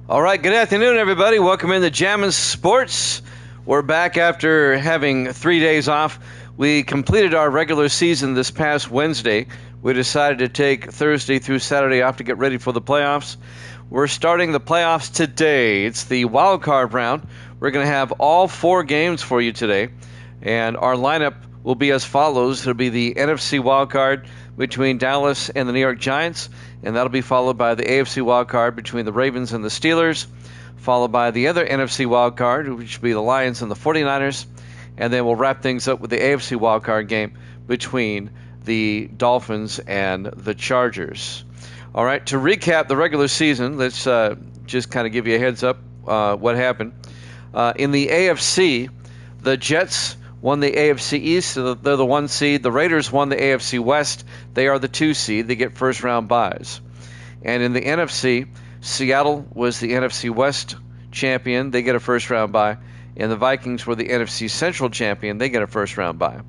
All right, good afternoon, everybody. Welcome into Jammin' Sports. We're back after having 3 days off. We completed our regular season this past Wednesday. We decided to take Thursday through Saturday off to get ready for the playoffs. We're starting the playoffs today. It's the Wildcard round. We're going to have all 4 games for you today, and our lineup will be as follows. It'll be the NFC Wildcard between Dallas and the New York Giants, and that'll be followed by the AFC Wildcard between the Ravens and the Steelers, followed by the other NFC Wildcard, which will be the Lions and the 49ers, and then we'll wrap things up with the AFC Wildcard game between the Dolphins and the Chargers. All right, to recap the regular season, let's just kind of give you a heads up what happened. In the AFC, the Jets won the AFC East, so they're the 1 seed. The Raiders won the AFC West. They are the 2 seed. They get first-round byes. And in the NFC, Seattle was the NFC West champion. They get a first-round bye. And the Vikings were the NFC Central champion. They get a first-round bye.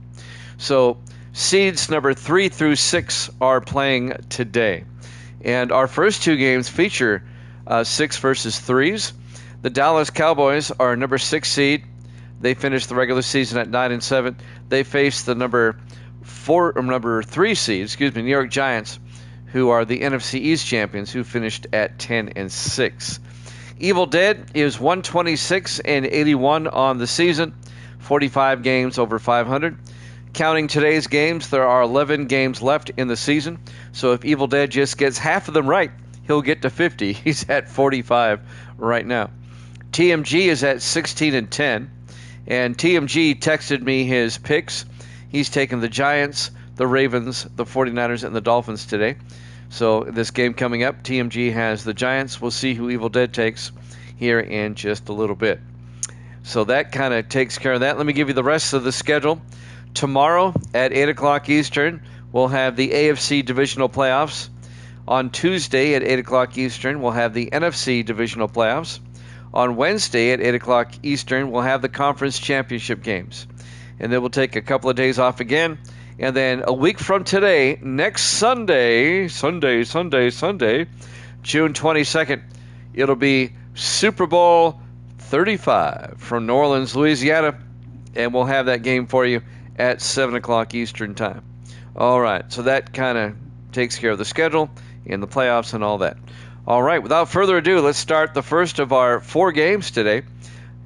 So seeds number 3 through 6 are playing today. And our first 2 games feature 6 versus 3s. The Dallas Cowboys are number 6 seed. They finished the regular season at 9-7. They face the number 3 seed, New York Giants, who are the NFC East champions, who finished at 10-6. Evil Dead is 126-81 on the season, 45 games over 500. Counting today's games, there are 11 games left in the season. So if Evil Dead just gets half of them right, he'll get to 50. He's at 45 right now. TMG is at 16-10. And TMG texted me his picks. He's taken the Giants, the Ravens, the 49ers, and the Dolphins today. So this game coming up, TMG has the Giants. We'll see who Evil Dead takes here in just a little bit. So that kind of takes care of that. Let me give you the rest of the schedule. Tomorrow at 8 o'clock Eastern, we'll have the AFC Divisional Playoffs. On Tuesday at 8 o'clock Eastern, we'll have the NFC Divisional Playoffs. On Wednesday at 8 o'clock Eastern, we'll have the Conference Championship games. And then we'll take a couple of days off again, And then a week from today, next Sunday, June 22nd, it'll be Super Bowl 35 from New Orleans, Louisiana. And we'll have that game for you at 7 o'clock Eastern Time. All right, so that kind of takes care of the schedule and the playoffs and all that. All right, without further ado, let's start the first of our 4 games today.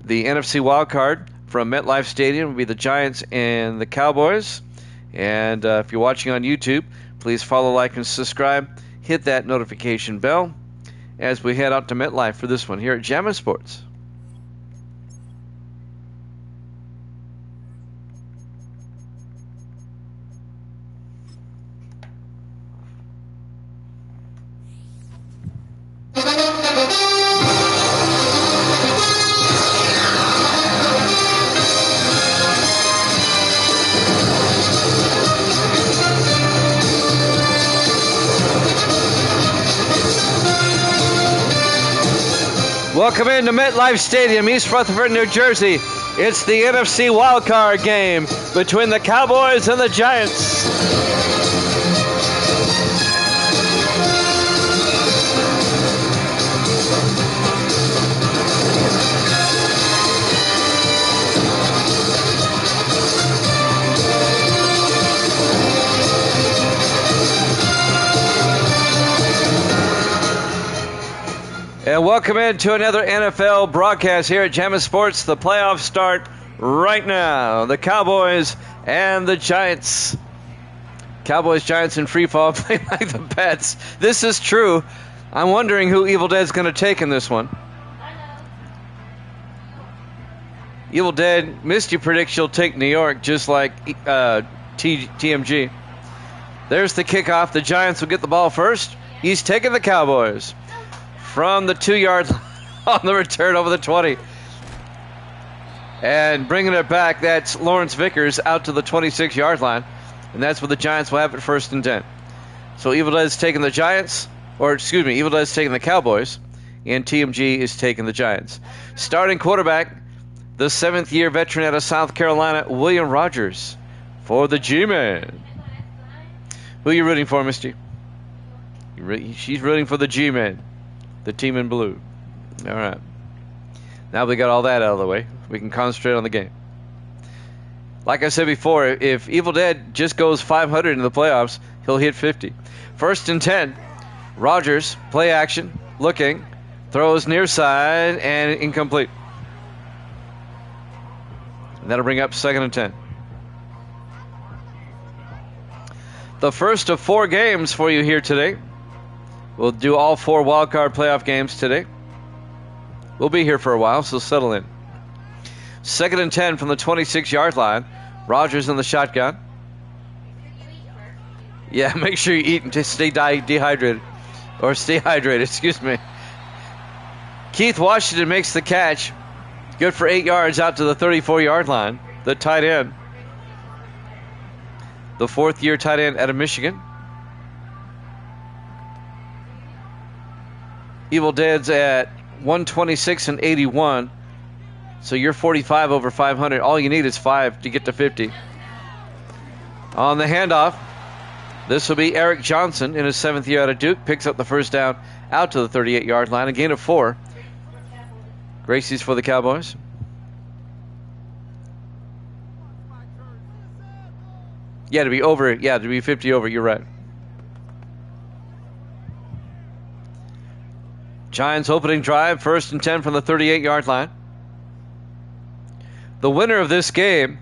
The NFC Wildcard from MetLife Stadium will be the Giants and the Cowboys. And if you're watching on YouTube, please follow, like, and subscribe. Hit that notification bell as we head out to MetLife for this one here at Jammin' Sports. Welcome into MetLife Stadium, East Rutherford, New Jersey. It's the NFC Wildcard game between the Cowboys and the Giants. And welcome into another NFL broadcast here at Jammin' Sports. The playoffs start right now. The Cowboys and the Giants. Cowboys, Giants in free fall play like the Pats. This is true. I'm wondering who Evil Dead's going to take in this one. Evil Dead, Misty predicts she'll take New York just like TMG. There's the kickoff. The Giants will get the ball first. He's taking the Cowboys from the 2-yard line on the return over the 20. And bringing it back, that's Lawrence Vickers out to the 26-yard line. And that's where the Giants will have it 1st and 10. So Evil Dead's taking the Giants, Evil Dead's taking the Cowboys, and TMG is taking the Giants. Starting quarterback, the 7th-year veteran out of South Carolina, William Rogers, for the G-Man. Who are you rooting for, Misty? She's rooting for the G-Man. The team in blue. All right. Now we got all that out of the way. We can concentrate on the game. Like I said before, if Evil Dead just goes 500 in the playoffs, he'll hit 50. 1st and 10. Rogers, play action, looking, throws near side, and incomplete. And that'll bring up 2nd and 10. The first of 4 games for you here today. We'll do all 4 wildcard playoff games today. We'll be here for a while, so settle in. 2nd and 10 from the 26-yard line. Rogers in the shotgun. Yeah, make sure you eat and just stay dehydrated. Or stay hydrated, excuse me. Keith Washington makes the catch. Good for 8 yards out to the 34-yard line. The tight end. The 4th-year tight end out of Michigan. Evil Dead's at 126 and 81. So you're 45 over 500. All you need is 5 to get to 50. On the handoff, this will be Eric Johnson in his 7th year out of Duke. Picks up the first down out to the 38-yard line. A gain of 4. Gracie's for the Cowboys. Yeah, to be over. Yeah, to be 50 over. You're right. Giants opening drive, 1st and 10 from the 38-yard line. The winner of this game,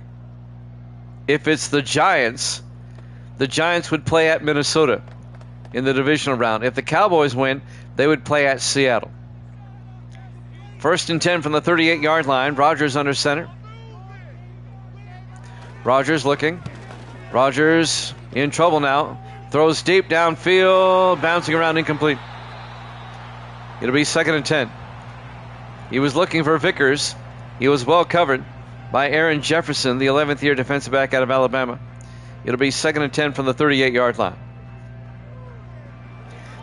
if it's the Giants would play at Minnesota in the divisional round. If the Cowboys win, they would play at Seattle. 1st and 10 from the 38-yard line. Rogers under center. Rogers looking. Rogers in trouble now. Throws deep downfield, bouncing around, incomplete. It'll be 2nd and 10. He was looking for Vickers. He was well covered by Aaron Jefferson, the 11th-year defensive back out of Alabama. It'll be 2nd and 10 from the 38-yard line.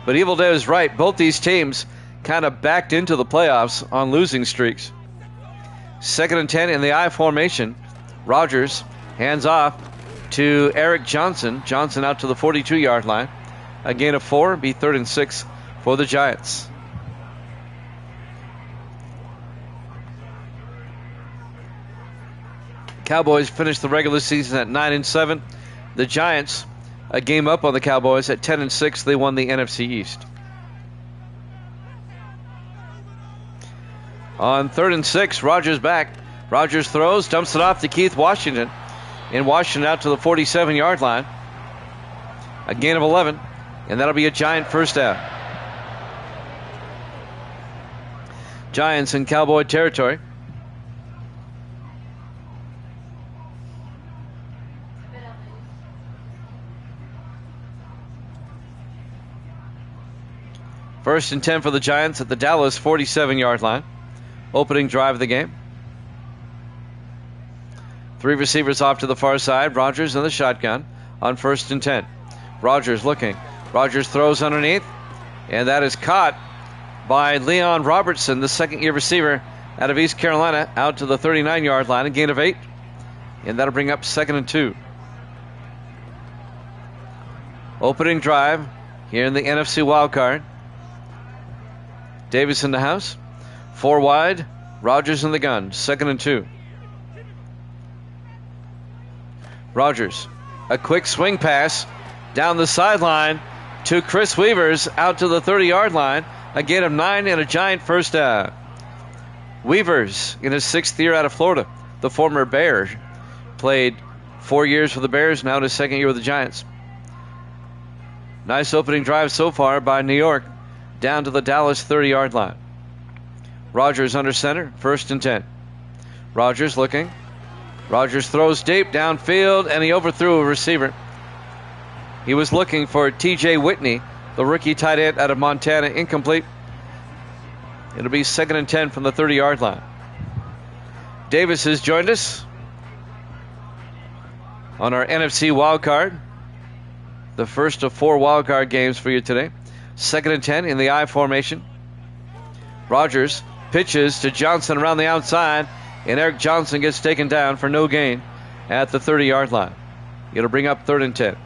But Evil Dead is right. Both these teams kind of backed into the playoffs on losing streaks. 2nd and 10 in the I formation. Rogers, hands off. to Eric Johnson. Johnson out to the 42-yard line. A gain of 4, be 3rd and 6 for the Giants. Cowboys finished the regular season at 9-7. The Giants, a game up on the Cowboys at 10-6. They won the NFC East. On 3rd and 6, Rodgers back. Rodgers throws, dumps it off to Keith Washington. And Washington out to the 47-yard line. A gain of 11, and that'll be a Giant first down. Giants in Cowboy territory. First and 10 for the Giants at the Dallas 47-yard line. Opening drive of the game. 3 receivers off to the far side. Rodgers in the shotgun on 1st and 10. Rodgers looking. Rodgers throws underneath, and that is caught by Leon Robertson, the second-year receiver out of East Carolina, out to the 39-yard line, a gain of 8. And that'll bring up 2nd and 2. Opening drive here in the NFC Wildcard. Davis in the house. 4 wide. Rodgers in the gun. 2nd and 2. Rodgers. A quick swing pass down the sideline to Chris Weavers out to the 30-yard line. A gain of 9 and a Giant first down. Weavers in his 6th year out of Florida. The former Bear. Played 4 years for the Bears, now in his 2nd year with the Giants. Nice opening drive so far by New York. Down to the Dallas 30-yard line. Rodgers under center, 1st and 10. Rodgers looking. Rodgers throws deep downfield, and he overthrew a receiver. He was looking for T.J. Whitney, the rookie tight end out of Montana, incomplete. It'll be 2nd and 10 from the 30-yard line. Davis has joined us on our NFC wildcard. The first of 4 wildcard games for you today. 2nd and 10 in the I formation. Rodgers pitches to Johnson around the outside, and Eric Johnson gets taken down for no gain at the 30-yard line. It'll bring up 3rd and 10.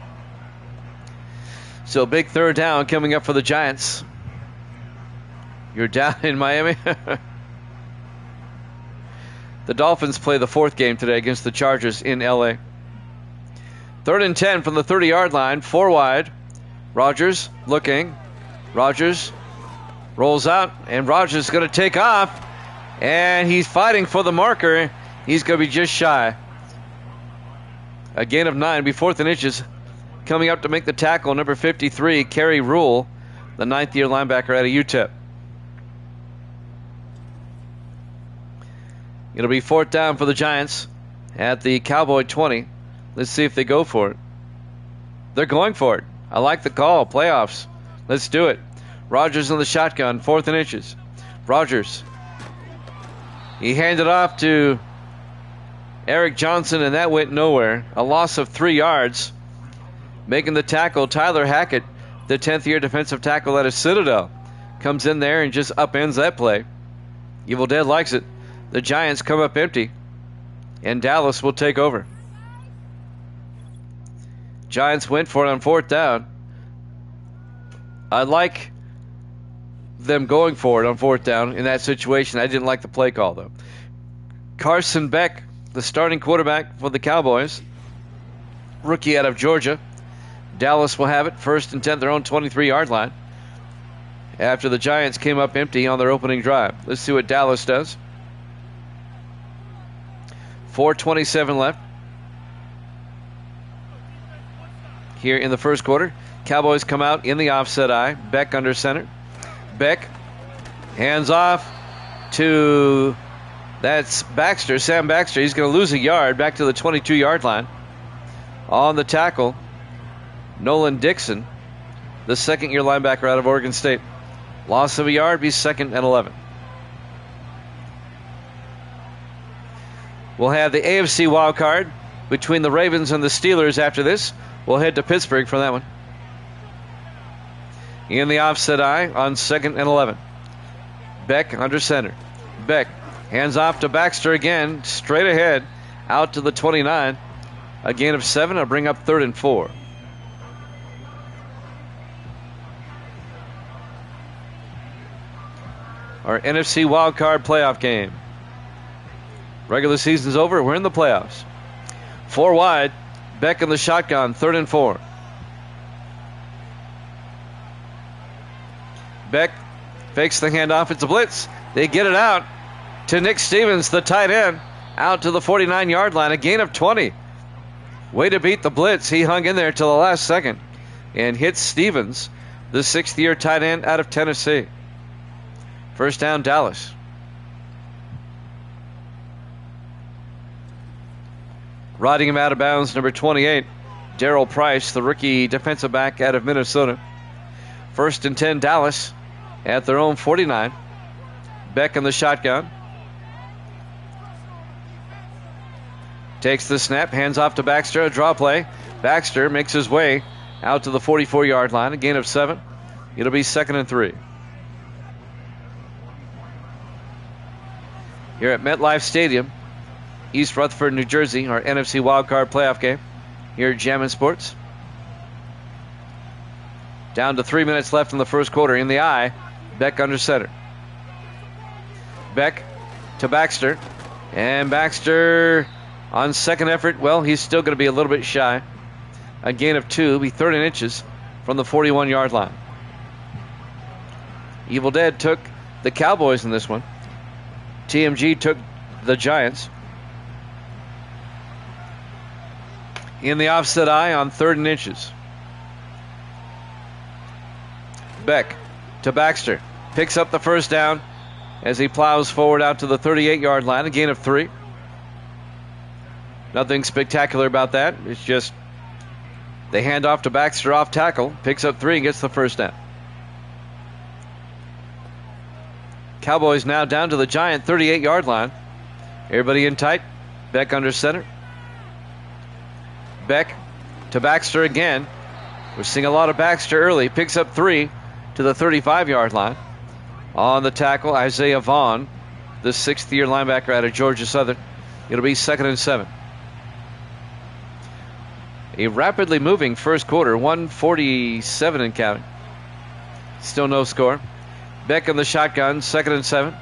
So big 3rd down coming up for the Giants. You're down in Miami. The Dolphins play the 4th game today against the Chargers in L.A. 3rd and 10 from the 30-yard line, 4 wide. Rodgers looking. Rodgers rolls out, and Rodgers is going to take off, and he's fighting for the marker. He's going to be just shy. A gain of 9, be 4th and inches. Coming up to make the tackle, number 53, Kerry Rule, the 9th-year linebacker out of UTEP. It'll be 4th down for the Giants at the Cowboy 20. Let's see if they go for it. They're going for it. I like the call. Playoffs. Let's do it. Rodgers in the shotgun, 4th and inches. Rodgers. He handed off to Eric Johnson, and that went nowhere. A loss of 3 yards. Making the tackle, Tyler Hackett, the 10th-year defensive tackle out of Citadel, comes in there and just upends that play. Evil Dead likes it. The Giants come up empty, and Dallas will take over. Giants went for it on 4th down. I like them going for it on 4th down in that situation. I didn't like the play call, though. Carson Beck, the starting quarterback for the Cowboys, rookie out of Georgia. Dallas will have it, 1st and 10, their own 23-yard line, after the Giants came up empty on their opening drive. Let's see what Dallas does. 4:27 left here in the first quarter. Cowboys come out in the offset eye. Beck under center. Beck hands off to, that's Baxter, Sam Baxter. He's going to lose a yard back to the 22-yard line. On the tackle, Nolan Dixon, the 2nd-year linebacker out of Oregon State. Loss of a yard, be 2nd and 11. We'll have the AFC wild card between the Ravens and the Steelers after this. We'll head to Pittsburgh for that one. In the offset eye on 2nd and 11. Beck under center. Beck hands off to Baxter again, straight ahead, out to the 29. A gain of 7 will bring up 3rd and 4. Our NFC Wildcard playoff game. Regular season's over. We're in the playoffs. 4 wide. Beck in the shotgun. 3rd and 4. Beck fakes the handoff. It's a blitz. They get it out to Nick Stevens, the tight end, out to the 49-yard line. A gain of 20. Way to beat the blitz. He hung in there till the last second and hits Stevens, the 6th-year tight end out of Tennessee. First down, Dallas. Riding him out of bounds, number 28, Darrell Price, the rookie defensive back out of Minnesota. 1st and 10, Dallas at their own 49. Beck in the shotgun. Takes the snap, hands off to Baxter, a draw play. Baxter makes his way out to the 44-yard line, a gain of 7. It'll be 2nd and 3. Here at MetLife Stadium, East Rutherford, New Jersey, our NFC Wildcard playoff game here at Jammin' Sports. Down to 3 minutes left in the first quarter. In the eye, Beck under center. Beck to Baxter. And Baxter on second effort, well, he's still going to be a little bit shy. A gain of 2, be 3rd and inches from the 41-yard line. Evil Dead took the Cowboys in this one. TMG took the Giants. In the offset eye on 3rd and inches. Beck to Baxter. Picks up the first down as he plows forward out to the 38-yard line. A gain of 3. Nothing spectacular about that. It's just they hand off to Baxter off tackle. Picks up 3 and gets the first down. Cowboys now down to the Giant 38-yard line. Everybody in tight. Beck under center. Beck to Baxter again. We're seeing a lot of Baxter early. Picks up 3 to the 35-yard line. On the tackle, Isaiah Vaughn, the 6th-year linebacker out of Georgia Southern. It'll be 2nd and 7. A rapidly moving first quarter, 1:47 and counting. Still no score. Beck in the shotgun, 2nd and 7.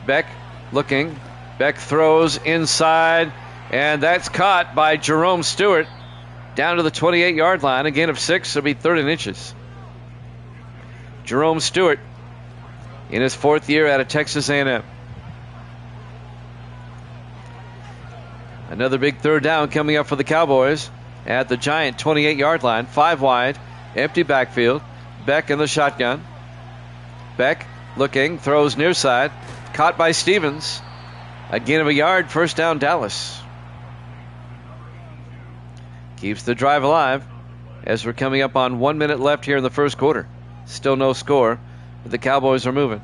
Beck looking. Beck throws inside, and that's caught by Jerome Stewart down to the 28-yard line. A gain of 6. It'll be 3rd and inches. Jerome Stewart in his 4th year out of Texas A&M. Another big 3rd down coming up for the Cowboys at the Giant 28-yard line. 5 wide, empty backfield. Beck in the shotgun. Beck looking, throws near side. Caught by Stevens. A gain of a yard, first down Dallas. Keeps the drive alive as we're coming up on 1 minute left here in the first quarter. Still no score, but the Cowboys are moving.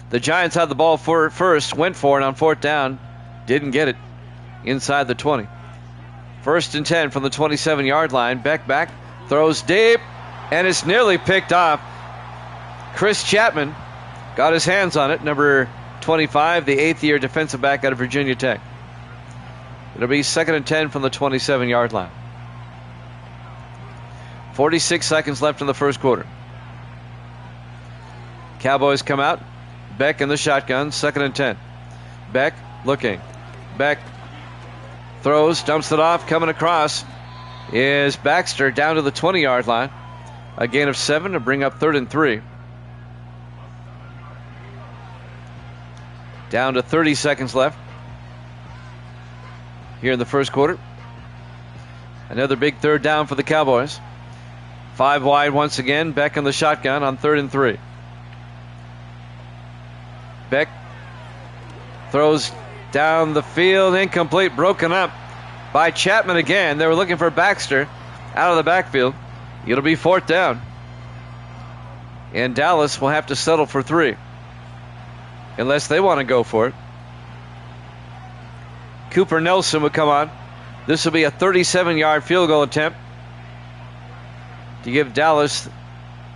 The Giants had the ball first, went for it on 4th down. Didn't get it inside the 20. 1st and 10 from the 27-yard line. Beck back, throws deep, and it's nearly picked off. Chris Chapman got his hands on it, number 25, the 8th-year defensive back out of Virginia Tech. It'll be 2nd and 10 from the 27-yard line. 46 seconds left in the first quarter. Cowboys come out. Beck in the shotgun, 2nd and 10. Beck looking. Beck throws, dumps it off. Coming across is Baxter down to the 20-yard line. A gain of 7 to bring up 3rd and 3. Down to 30 seconds left here in the first quarter. Another big 3rd down for the Cowboys. 5 wide once again. Beck in the shotgun on 3rd and 3. Beck throws down the field, incomplete, broken up by Chapman again. They were looking for Baxter out of the backfield. It'll be 4th down. And Dallas will have to settle for 3 unless they want to go for it. Cooper Nelson will come on. This will be a 37-yard field goal attempt to give Dallas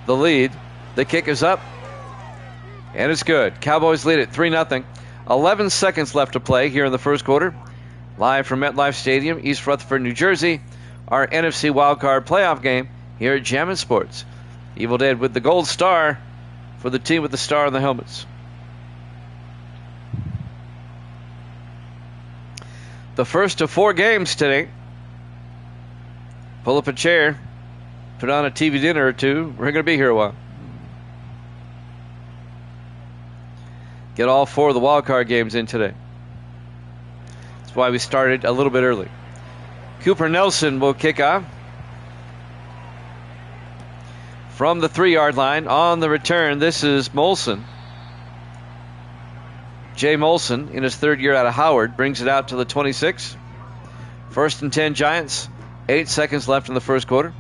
the lead. The kick is up, and it's good. Cowboys lead it 3-0. 11 seconds left to play here in the first quarter. live from MetLife Stadium, East Rutherford, New Jersey. Our NFC Wildcard playoff game here at Jammin' Sports. Evil Dead with the gold star for the team with the star on the helmets. The first of 4 games today. Pull up a chair, put on a TV dinner or two. We're going to be here a while. Get all 4 of the wildcard games in today. That's why we started a little bit early. Cooper Nelson will kick off from the 3-yard line. On the return, this is Molson. Jay Molson, in his 3rd year out of Howard, brings it out to the 26. 1st and 10 Giants. 8 seconds left in the first quarter.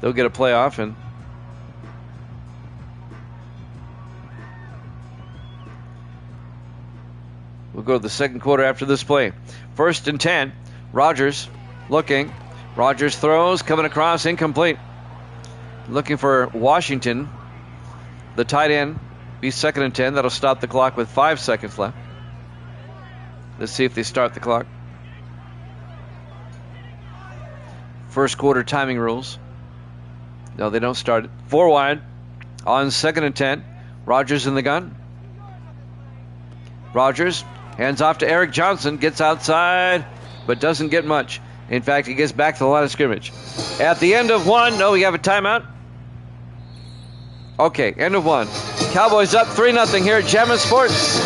They'll get a playoff, and we'll go to the second quarter after this play. 1st and 10. Rogers looking. Rogers throws, coming across, incomplete. Looking for Washington. The tight end. Be 2nd and 10. That'll stop the clock with 5 seconds left. Let's see if they start the clock. First quarter timing rules. No, they don't start it. 4 wide on 2nd and 10. Rogers in the gun. Rogers hands off to Eric Johnson. Gets outside, but doesn't get much. In fact, he gets back to the line of scrimmage. At the end of 1, no, we have a timeout. Okay, end of 1. Cowboys up 3-0 here at Jammin' Sports.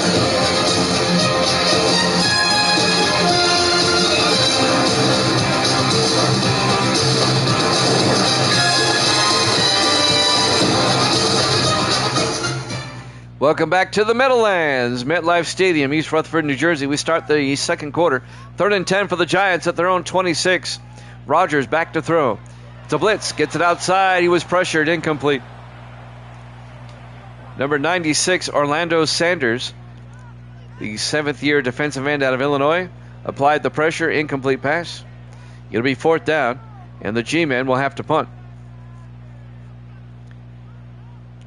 Welcome back to the Meadowlands, MetLife Stadium, East Rutherford, New Jersey. We start the second quarter. 3rd and 10 for the Giants at their own 26. Rogers back to throw. It's a blitz. Gets it outside. He was pressured. Incomplete. Number 96, Orlando Sanders, the 7th-year defensive end out of Illinois, applied the pressure. Incomplete pass. It'll be 4th down, and the G-men will have to punt.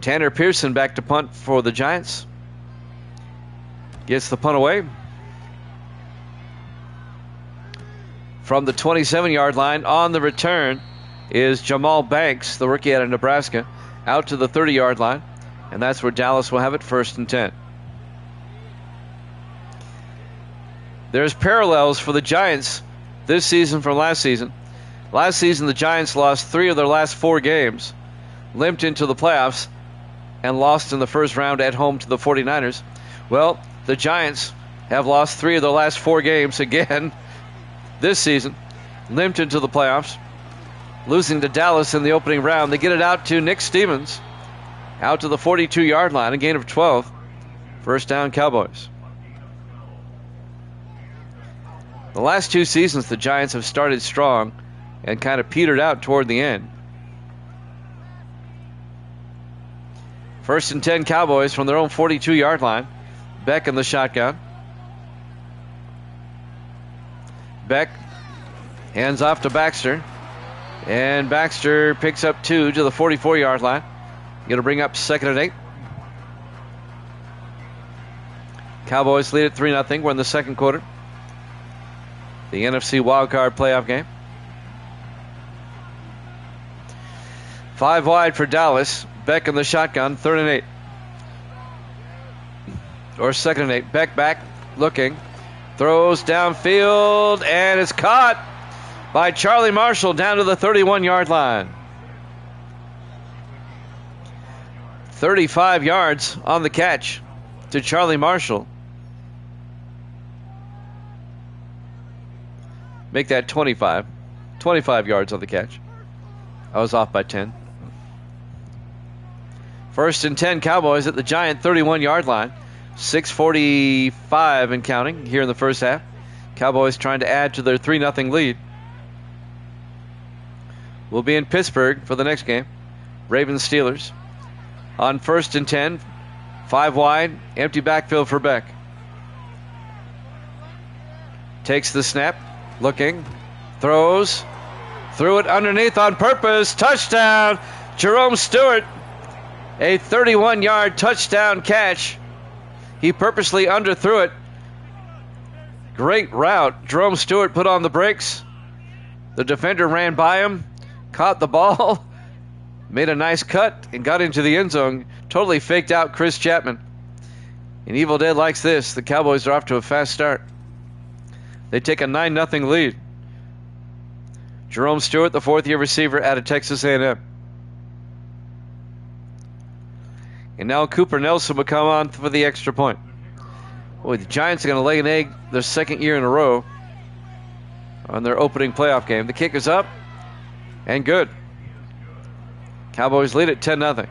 Tanner Pearson back to punt for the Giants. Gets the punt away. From the 27-yard line on the return is Jamal Banks, the rookie out of Nebraska, out to the 30-yard line. And that's where Dallas will have it, 1st and 10. There's parallels for the Giants this season from last season. Last season, the Giants lost 3 of their last 4 games, limped into the playoffs, and lost in the first round at home to the 49ers. Well, the Giants have lost 3 of their last 4 games again this season, limped into the playoffs, losing to Dallas in the opening round. They get it out to Nick Stevens, out to the 42-yard line, a gain of 12. 1st down, Cowboys. The last 2 seasons, the Giants have started strong and kind of petered out toward the end. 1st and 10, Cowboys from their own 42-yard line. Beck in the shotgun. Beck hands off to Baxter. And Baxter picks up 2 to the 44-yard line. Going to bring up 2nd and 8. Cowboys lead at 3-0. We're in the second quarter. The NFC Wildcard playoff game. 5 wide for Dallas. Beck in the shotgun, 3rd and 8. Or 2nd and 8. Beck back, looking. Throws downfield, and it's caught by Charlie Marshall down to the 31-yard line. 35 yards on the catch to Charlie Marshall. Make that 25. 25 yards on the catch. I was off by 10. 1st and 10, Cowboys at the Giant 31-yard line. 6:45 and counting here in the first half. Cowboys trying to add to their 3-0 lead. We'll be in Pittsburgh for the next game. Ravens Steelers. On 1st and 10, 5 wide, empty backfield for Beck. Takes the snap, looking, throws, threw it underneath on purpose. Touchdown, Jerome Stewart. A 31-yard touchdown catch. He purposely underthrew it. Great route. Jerome Stewart put on the brakes. The defender ran by him, caught the ball, made a nice cut, and got into the end zone. Totally faked out Chris Chapman. And Evil Dead likes this. The Cowboys are off to a fast start. They take a 9-0 lead. Jerome Stewart, the fourth-year receiver out of Texas A&M. And now Cooper Nelson will come on for the extra point. Boy, the Giants are going to lay an egg their second year in a row on their opening playoff game. The kick is up and good. Cowboys lead at 10-0.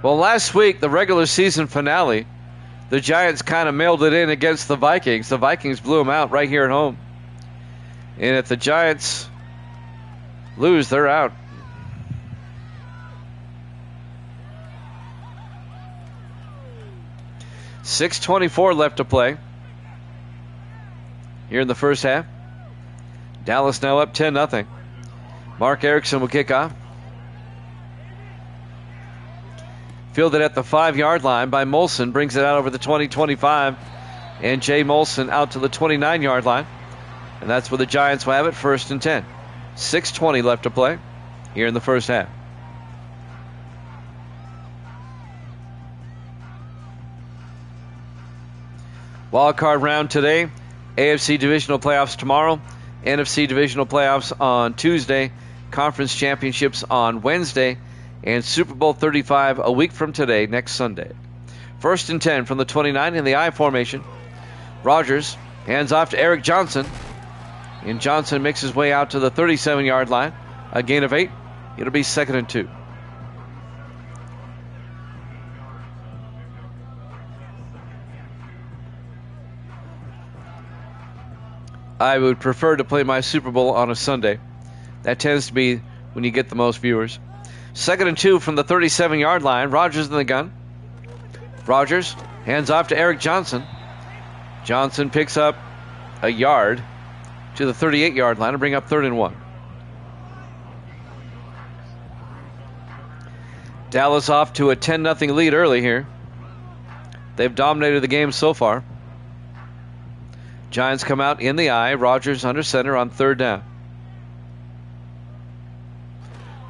Well, last week, the regular season finale, the Giants kind of mailed it in against the Vikings. The Vikings blew them out right here at home. And if the Giants lose, they're out. .6:24 left to play here in the first half. Dallas now up 10-0. Mark Erickson will kick off. Fielded at the 5-yard line by Molson. Brings it out over the 20-25. And Jay Molson out to the 29-yard line. And that's where the Giants will have it, 1st and 10. .6:20 left to play here in the first half. Wildcard round today. AFC Divisional Playoffs tomorrow. NFC Divisional Playoffs on Tuesday. Conference Championships on Wednesday. And Super Bowl 35 a week from today, next Sunday. 1st and 10 from the 29 in the I formation. Rodgers hands off to Eric Johnson. And Johnson makes his way out to the 37-yard line. A gain of 8. It'll be 2nd and 2. I would prefer to play my Super Bowl on a Sunday. That tends to be when you get the most viewers. 2nd and 2 from the 37-yard line. Rodgers in the gun. Rodgers hands off to Eric Johnson. Johnson picks up a yard to the 38-yard line and bring up 3rd and 1. Dallas off to a 10-0 lead early here. They've dominated the game so far. Giants come out in the I. Rodgers under center on 3rd down.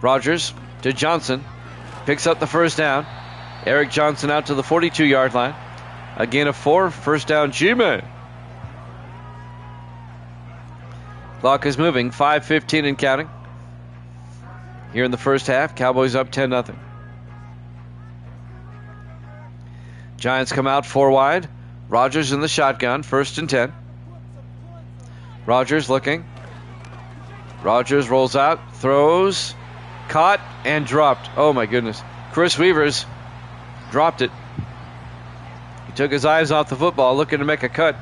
Rodgers to Johnson. Picks up the 1st down. Eric Johnson out to the 42-yard line. A gain of 4. 1st down, G-Man. Clock is moving. 5:15 and counting. Here in the first half, Cowboys up 10-0. Giants come out 4 wide. Rodgers in the shotgun. 1st and 10. Rodgers looking. Rodgers rolls out, throws, caught, and dropped. Oh my goodness. Chris Weavers dropped it. He took his eyes off the football, looking to make a cut.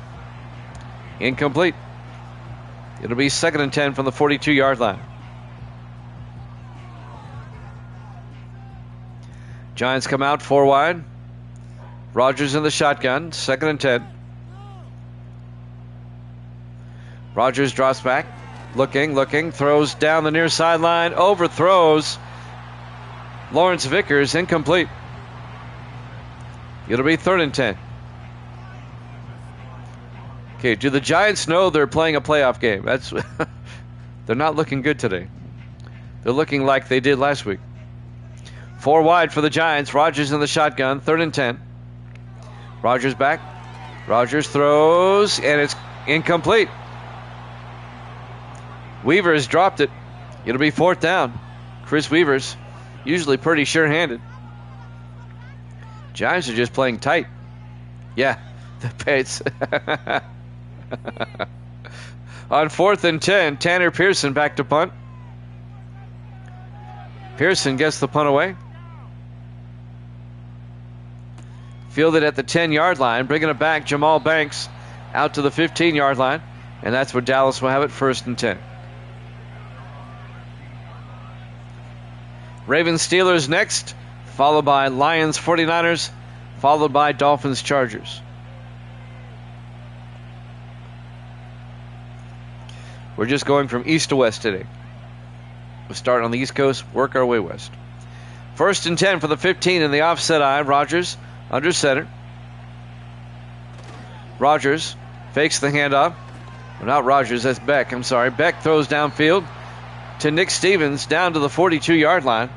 Incomplete. It'll be 2nd and 10 from the 42-yard line. Giants come out 4 wide. Rodgers in the shotgun. 2nd and 10. Rodgers drops back. Looking. Throws down the near sideline. Overthrows. Lawrence Vickers. Incomplete. It'll be 3rd and 10. Okay, do the Giants know they're playing a playoff game? They're not looking good today. They're looking like they did last week. 4 wide for the Giants. Rodgers in the shotgun. 3rd and 10. Rodgers back. Rodgers throws, and it's incomplete. Weavers dropped it. It'll be 4th down. Chris Weavers, usually pretty sure-handed. Giants are just playing tight. Yeah, the pace. On 4th and 10, Tanner Pearson back to punt. Pearson gets the punt away. Fielded at the 10-yard line, bringing it back. Jamal Banks out to the 15-yard line, and that's where Dallas will have it, 1st and 10. Ravens Steelers next, followed by Lions 49ers, followed by Dolphins Chargers. We're just going from east to west today. We'll start on the East Coast, work our way west. 1st and 10 for the 15 in the offset I. Rodgers under center. Rodgers Fakes the handoff. Not Rogers, that's Beck. I'm sorry. Beck throws downfield to Nick Stevens down to the 42-yard line.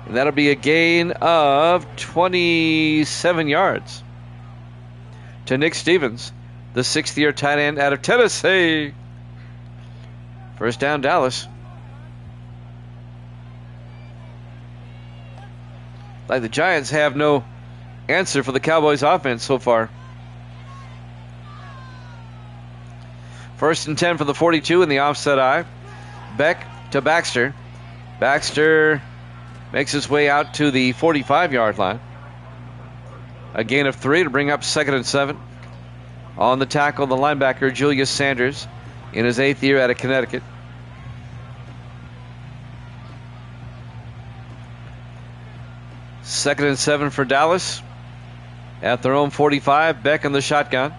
And that'll be a gain of 27 yards to Nick Stevens, the sixth-year tight end out of Tennessee. First down, Dallas. Like the Giants have no answer for the Cowboys offense so far. First and 10 for the 42 in the offset eye. Beck to Baxter. Baxter makes his way out to the 45-yard line. A gain of 3 to bring up 2nd and 7. On the tackle, the linebacker, Julius Sanders, in his 8th year out of Connecticut. Second and 7 for Dallas. At their own 45, Beck in the shotgun.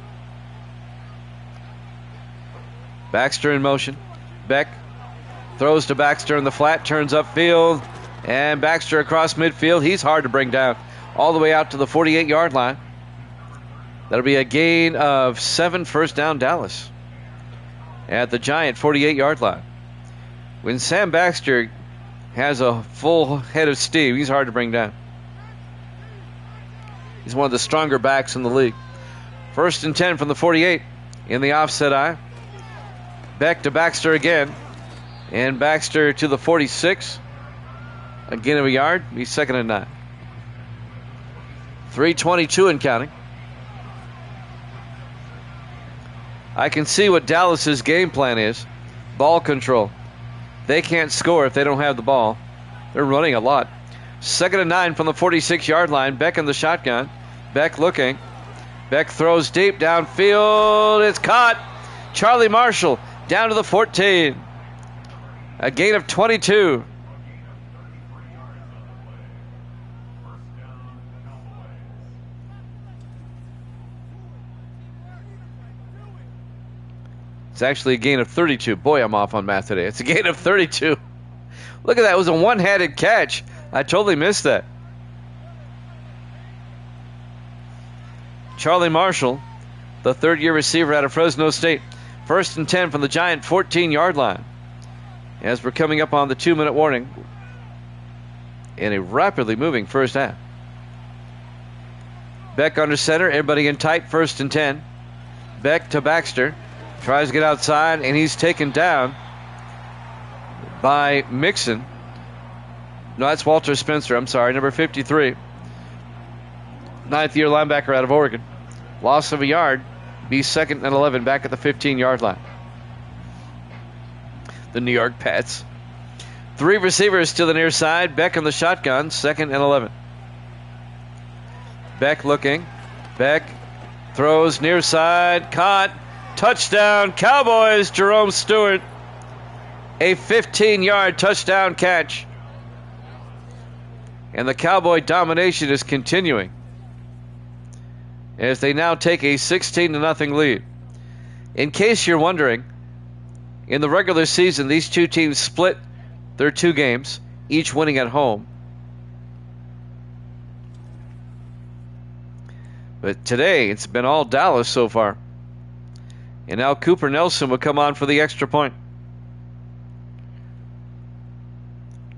Baxter in motion. Beck throws to Baxter in the flat, turns upfield, and Baxter across midfield. He's hard to bring down. All the way out to the 48-yard line. That'll be a gain of 7, first down, Dallas. At the Giant 48-yard line. When Sam Baxter has a full head of steam, he's hard to bring down. He's one of the stronger backs in the league. First and 10 from the 48 in the offset eye. Beck to Baxter again. And Baxter to the 46. A gain of a yard. He's 2nd and 9. 3:22 and counting. I can see what Dallas's game plan is. Ball control. They can't score if they don't have the ball. They're running a lot. 2nd and 9 from the 46-yard line. Beck in the shotgun. Beck looking. Beck throws deep downfield. It's caught. Charlie Marshall down to the 14. A gain of 22. It's actually a gain of 32. Boy, I'm off on math today. It's a gain of 32. Look at that. It was a one-handed catch. I totally missed that. Charlie Marshall, the third-year receiver out of Fresno State. First and 10 from the Giant 14-yard line. As we're coming up on the 2-minute warning in a rapidly moving first half. Beck under center. Everybody in tight. First and 10. Beck to Baxter. Tries to get outside, and he's taken down by Mixon. No, that's Walter Spencer. I'm sorry, number 53. 9th-year linebacker out of Oregon. Loss of a yard. Be 2nd and 11 back at the 15-yard line. The New York Pats. 3 receivers to the near side. Beck in the shotgun. 2nd and 11. Beck looking. Beck throws near side. Caught. Touchdown, Cowboys, Jerome Stewart. A 15-yard touchdown catch. And the Cowboy domination is continuing as they now take a 16-0 lead. In case you're wondering, in the regular season, these two teams split their 2 games, each winning at home. But today, it's been all Dallas so far. And now Cooper Nelson will come on for the extra point.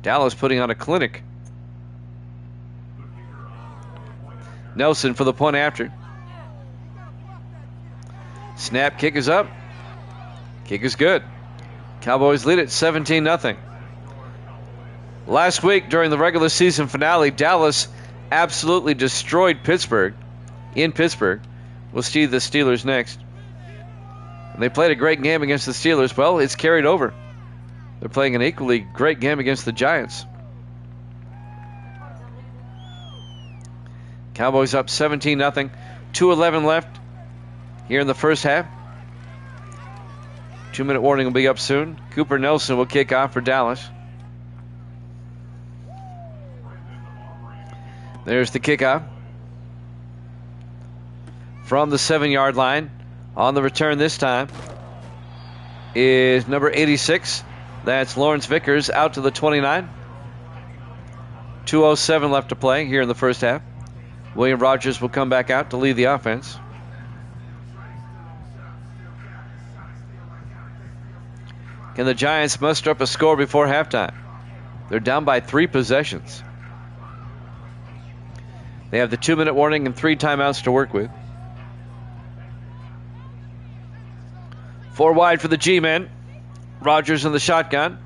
Dallas putting on a clinic. Nelson for the point after. Snap, kick is up. Kick is good. Cowboys lead it 17-0. Last week during the regular season finale, Dallas absolutely destroyed Pittsburgh. In Pittsburgh. We'll see the Steelers next. And they played a great game against the Steelers. Well, it's carried over. They're playing an equally great game against the Giants. Cowboys up 17-0. 2:11 left here in the first half. 2-minute warning will be up soon. Cooper Nelson will kick off for Dallas. There's the kickoff. From the 7-yard line. On the return this time is number 86. That's Lawrence Vickers out to the 29. 2:07 left to play here in the first half. William Rogers will come back out to lead the offense. Can the Giants muster up a score before halftime? They're down by 3 possessions. They have the 2-minute warning and 3 timeouts to work with. 4 wide for the G-men. Rodgers in the shotgun.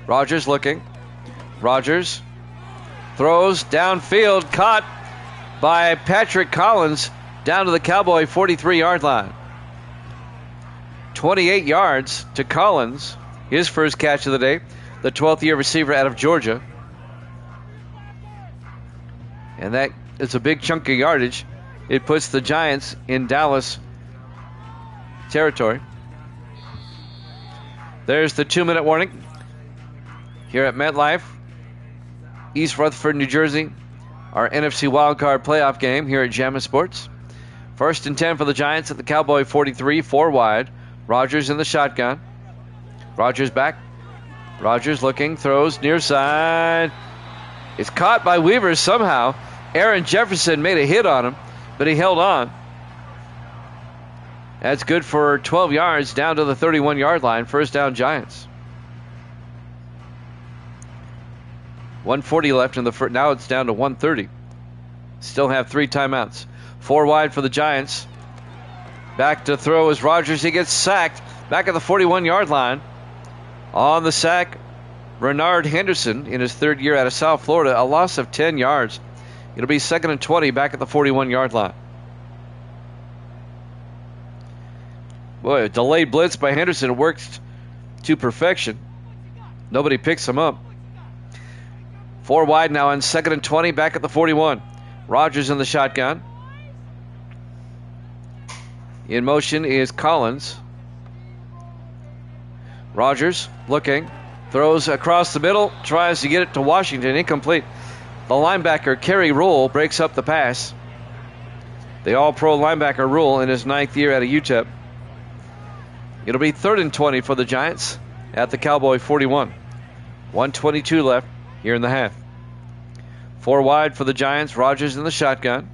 Rodgers looking. Rodgers throws downfield, caught by Patrick Collins down to the Cowboy 43-yard line. 28 yards to Collins, his first catch of the day, the 12th-year receiver out of Georgia. And that is a big chunk of yardage. It puts the Giants in Dallas territory. There's the 2-minute warning here at MetLife. East Rutherford, New Jersey. Our NFC Wildcard playoff game here at Jammin' Sports. 1st and 10 for the Giants at the Cowboy 43, 4 wide. Rodgers in the shotgun. Rodgers back. Rodgers looking, throws near side. It's caught by Weaver somehow. Aaron Jefferson made a hit on him, but he held on. That's good for 12 yards down to the 31-yard line. First down, Giants. 1:40 left in the first. Now it's down to 1:30. Still have 3 timeouts. 4 wide for the Giants. Back to throw is Rodgers. He gets sacked back at the 41-yard line. On the sack, Renard Henderson in his 3rd year out of South Florida. A loss of 10 yards. It'll be 2nd and 20 back at the 41-yard line. Boy, a delayed blitz by Henderson worked to perfection. Nobody picks him up. 4 wide now on 2nd and 20 back at the 41. Rodgers in the shotgun. In motion is Collins. Rodgers looking. Throws across the middle. Tries to get it to Washington. Incomplete. The linebacker, Kerry Rule, breaks up the pass. The all-pro linebacker Rule in his 9th year out of UTEP. It'll be 3rd and 20 for the Giants at the Cowboy 41. 1:22 left here in the half. 4 wide for the Giants. Rodgers in the shotgun.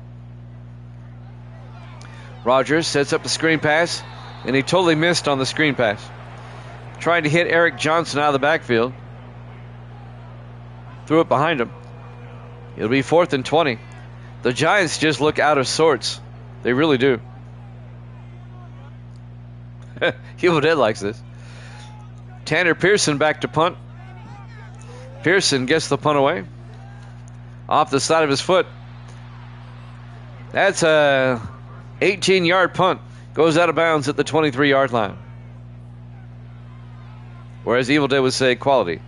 Rodgers sets up the screen pass, and he totally missed on the screen pass. Trying to hit Eric Johnson out of the backfield. Threw it behind him. It'll be 4th and 20. The Giants just look out of sorts. They really do. Evil Dead likes this. Tanner Pearson back to punt. Pearson gets the punt away. Off the side of his foot. That's a 18-yard punt. Goes out of bounds at the 23-yard line. Whereas Evil Dead would say quality.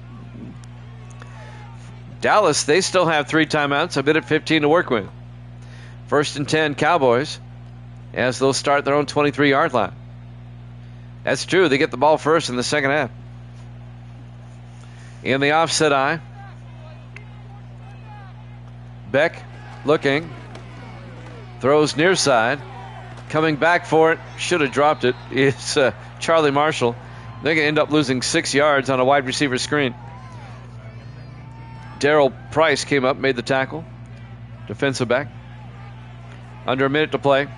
Dallas, they still have 3 timeouts. A minute 15 to work with. 1st and 10 Cowboys as they'll start their own 23-yard line. That's true. They get the ball first in the second half. In the offset eye. Beck looking. Throws near side. Coming back for it. Should have dropped it. It's Charlie Marshall. They're going to end up losing 6 yards on a wide receiver screen. Darrell Price came up, made the tackle. Defensive back. Under a minute to play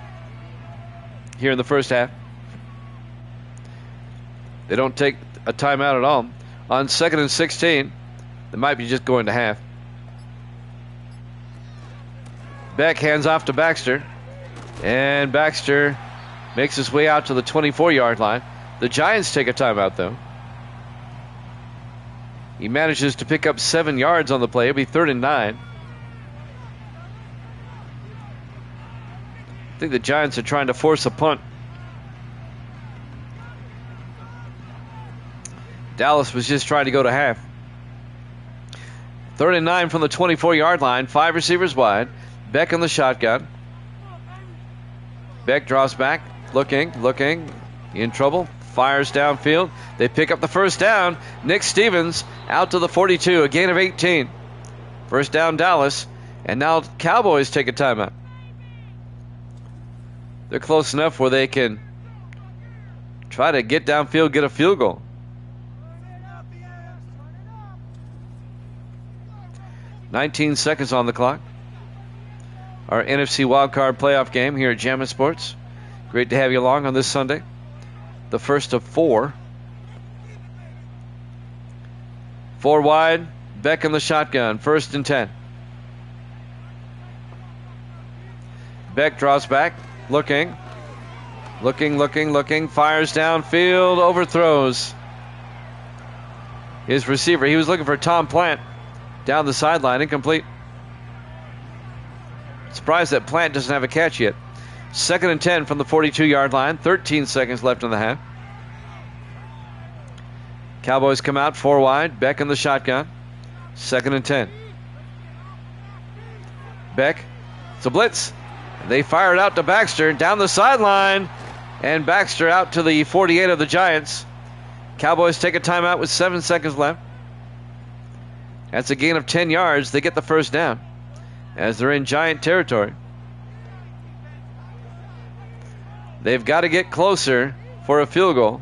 here in the first half. They don't take a timeout at all. On 2nd and 16, they might be just going to half. Beck hands off to Baxter. And Baxter makes his way out to the 24-yard line. The Giants take a timeout, though. He manages to pick up 7 yards on the play. It'll be 3rd and 9. I think the Giants are trying to force a punt. Dallas was just trying to go to half. 3rd and 9 from the 24-yard line. 5 receivers wide. Beck in the shotgun. Beck draws back. Looking. In trouble. Fires downfield. They pick up the first down. Nick Stevens out to the 42. A gain of 18. First down, Dallas. And now Cowboys take a timeout. They're close enough where they can try to get downfield, get a field goal. "19 seconds on the clock. Our NFC Wildcard playoff game here at Jammin' Sports. Great to have you along on this Sunday. The first of 4 4 wide. Beck in the shotgun. 1st and 10. Beck draws back. Looking. Fires downfield. Overthrows his receiver. He was looking for Tom Plant down the sideline. Incomplete. Surprised that Plant doesn't have a catch yet. 2nd and 10 from the 42-yard line. 13 seconds left in the half. Cowboys come out 4 wide. Beck in the shotgun. 2nd and 10. Beck. It's a blitz. They fire it out to Baxter down the sideline. And Baxter out to the 48 of the Giants. Cowboys take a timeout with 7 seconds left. That's a gain of 10 yards. They get the first down as they're in Giant territory. They've got to get closer for a field goal.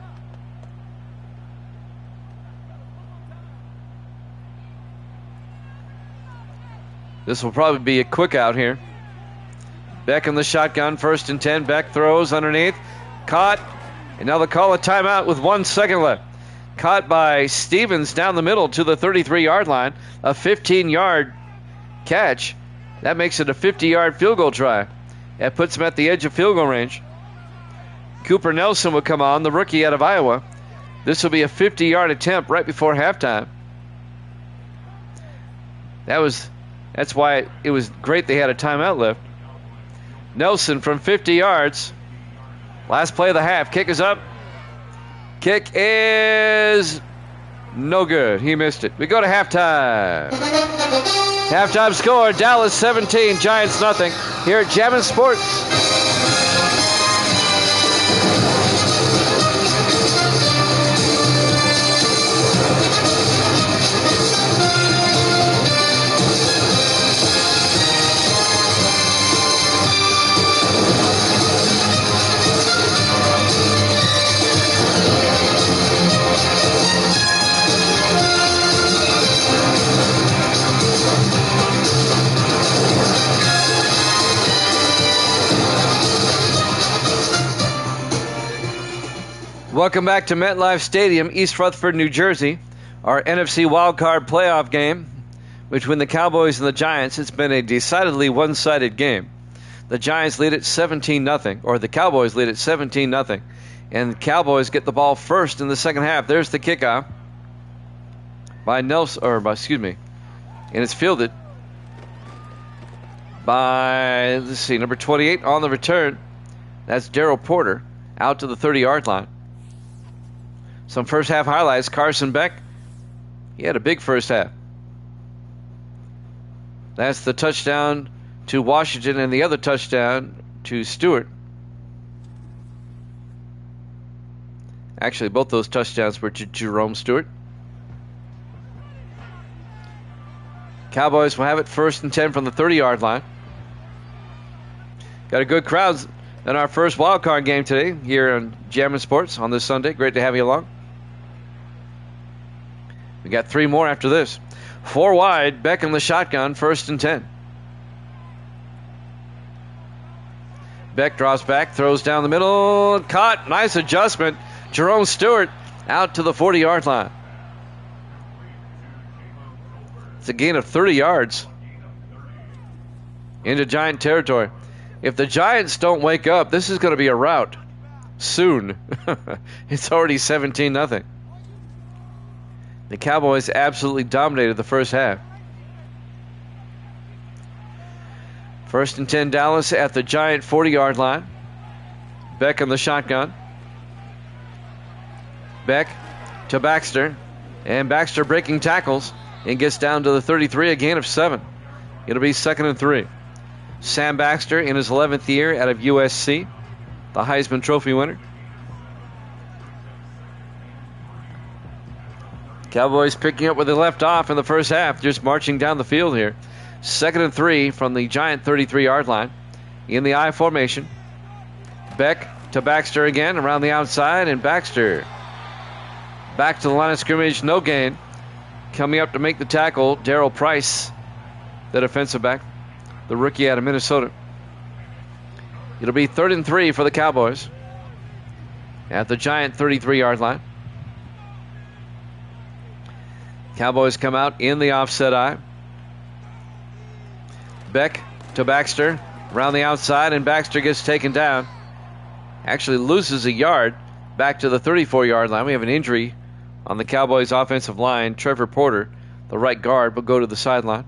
This will probably be a quick out here. Beck in the shotgun, 1st and 10. Beck throws underneath. Caught. And now they'll call a timeout with 1 second left. Caught by Stevens down the middle to the 33-yard line. A 15-yard catch. That makes it a 50-yard field goal try. That puts him at the edge of field goal range. Cooper Nelson will come on, the rookie out of Iowa. This will be a 50-yard attempt right before halftime. That's why it was great they had a timeout left. Nelson from 50 yards. Last play of the half. Kick is up. Kick is no good. He missed it. We go to halftime. Halftime score, Dallas 17, Giants nothing. Here at Jammin' Sports. Welcome back to MetLife Stadium, East Rutherford, New Jersey. Our NFC Wildcard playoff game between the Cowboys and the Giants. It's been a decidedly one-sided game. The Giants lead it 17-0, or the Cowboys lead it 17-0. And the Cowboys get the ball first in the second half. There's the kickoff by Nelson, and it's fielded by, number 28 on the return. That's Darryl Porter out to the 30-yard line. Some first half highlights. Carson Beck, he had a big first half. That's the touchdown to Washington and the other touchdown to Stewart. Actually, both those touchdowns were to Jerome Stewart. Cowboys will have it 1st and 10 from the 30-yard line. Got a good crowd in our first wild card game today here on Jammin' Sports on this Sunday. Great to have you along. We got 3 more after this. 4 wide, Beck in the shotgun, 1st and 10. Beck draws back, throws down the middle, caught, nice adjustment. Jerome Stewart out to the 40-yard line. It's a gain of 30 yards into Giant territory. If the Giants don't wake up, this is going to be a rout soon. It's already 17-0. The Cowboys absolutely dominated the first half. 1st and 10 Dallas at the Giant 40-yard line. Beck in the shotgun. Beck to Baxter. And Baxter breaking tackles and gets down to the 33, a gain of 7. It'll be 2nd and 3. Sam Baxter in his 11th year out of USC, the Heisman Trophy winner. Cowboys picking up where they left off in the first half, just marching down the field here. 2nd and 3 from the Giant 33-yard line in the I formation. Beck to Baxter again around the outside, and Baxter back to the line of scrimmage, no gain. Coming up to make the tackle, Darryl Price, the defensive back, the rookie out of Minnesota. It'll be 3rd and 3 for the Cowboys at the Giant 33-yard line. Cowboys come out in the offset eye. Beck to Baxter. Around the outside, and Baxter gets taken down. Actually loses a yard back to the 34-yard line. We have an injury on the Cowboys' offensive line. Trevor Porter, the right guard, will go to the sideline.